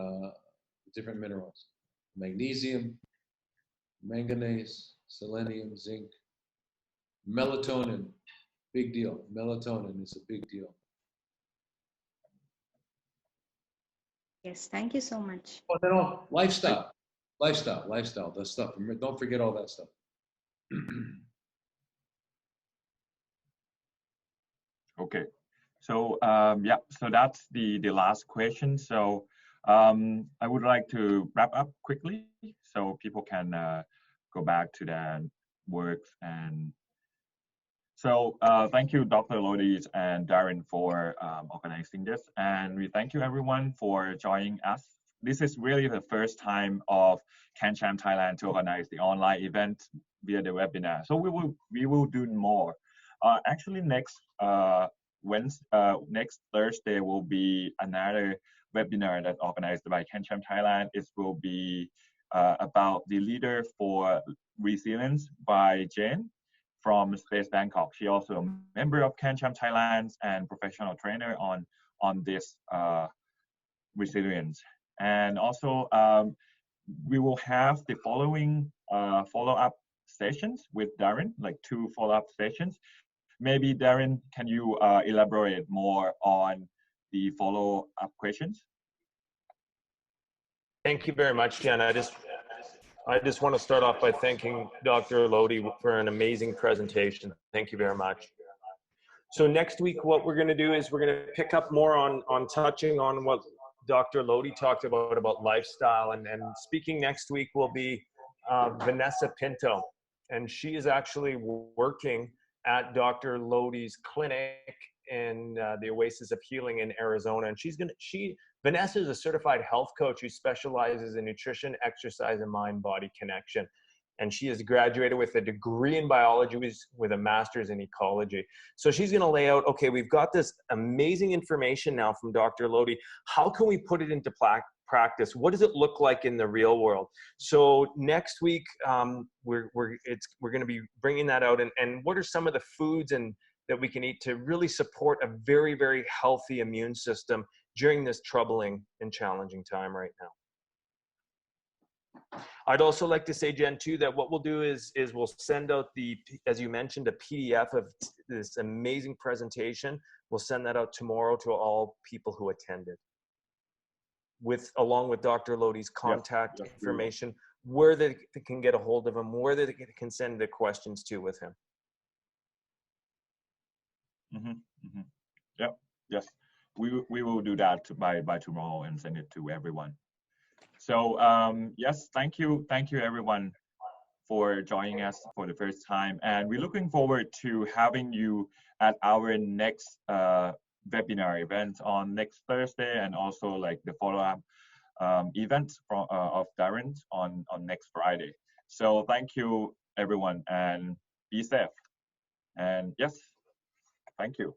different minerals: magnesium, manganese, selenium, zinc, melatonin. Big deal. Melatonin is a big deal. Yes. Thank you so much. Oh, no, lifestyle. The stuff. Don't forget all that stuff. Okay. So yeah, so that's the last question. So I would like to wrap up quickly so people can go back to their works. And so thank you, Dr. Lodi and Darren, for organizing this. And we thank you everyone for joining us. This is really the first time of CanCham Thailand to organize the online event via the webinar. So we will do more. Actually, next Thursday will be another webinar that's organized by CanCham Thailand. It will be about the leader for resilience by Jane from Space Bangkok. She also a member of CanCham Thailand and professional trainer on this resilience. And also we will have the following follow-up sessions with Darren, like 2 follow-up sessions. Maybe Darren, can you elaborate more on the follow-up questions? Thank you very much, Jen. I just want to start off by thanking Dr. Lodi for an amazing presentation. Thank you very much. So next week, what we're going to do is we're going to pick up more on touching on what Dr. Lodi talked about lifestyle. And speaking next week will be Vanessa Pinto. And she is actually working at Dr. Lodi's clinic in the Oasis of Healing in Arizona. And Vanessa is a certified health coach who specializes in nutrition, exercise, and mind-body connection. And she has graduated with a degree in biology with a master's in ecology. So she's going to lay out, okay, we've got this amazing information now from Dr. Lodi. How can we put it into practice? What does it look like in the real world? So next week, we're going to be bringing that out. And what are some of the foods that we can eat to really support a very, very healthy immune system during this troubling and challenging time right now? I'd also like to say, Jen, too, that what we'll do is we'll send out as you mentioned, a PDF of this amazing presentation. We'll send that out tomorrow to all people who attended, along with Dr. Lodi's contact information, where they can get a hold of him, where they can send the questions to with him. Yep. Yes. We will do that by tomorrow and send it to everyone. So yes, thank you everyone for joining us for the first time, and we're looking forward to having you at our next webinar event on next Thursday, and also like the follow-up event of Darren on next Friday. So thank you everyone, and be safe. And yes, thank you.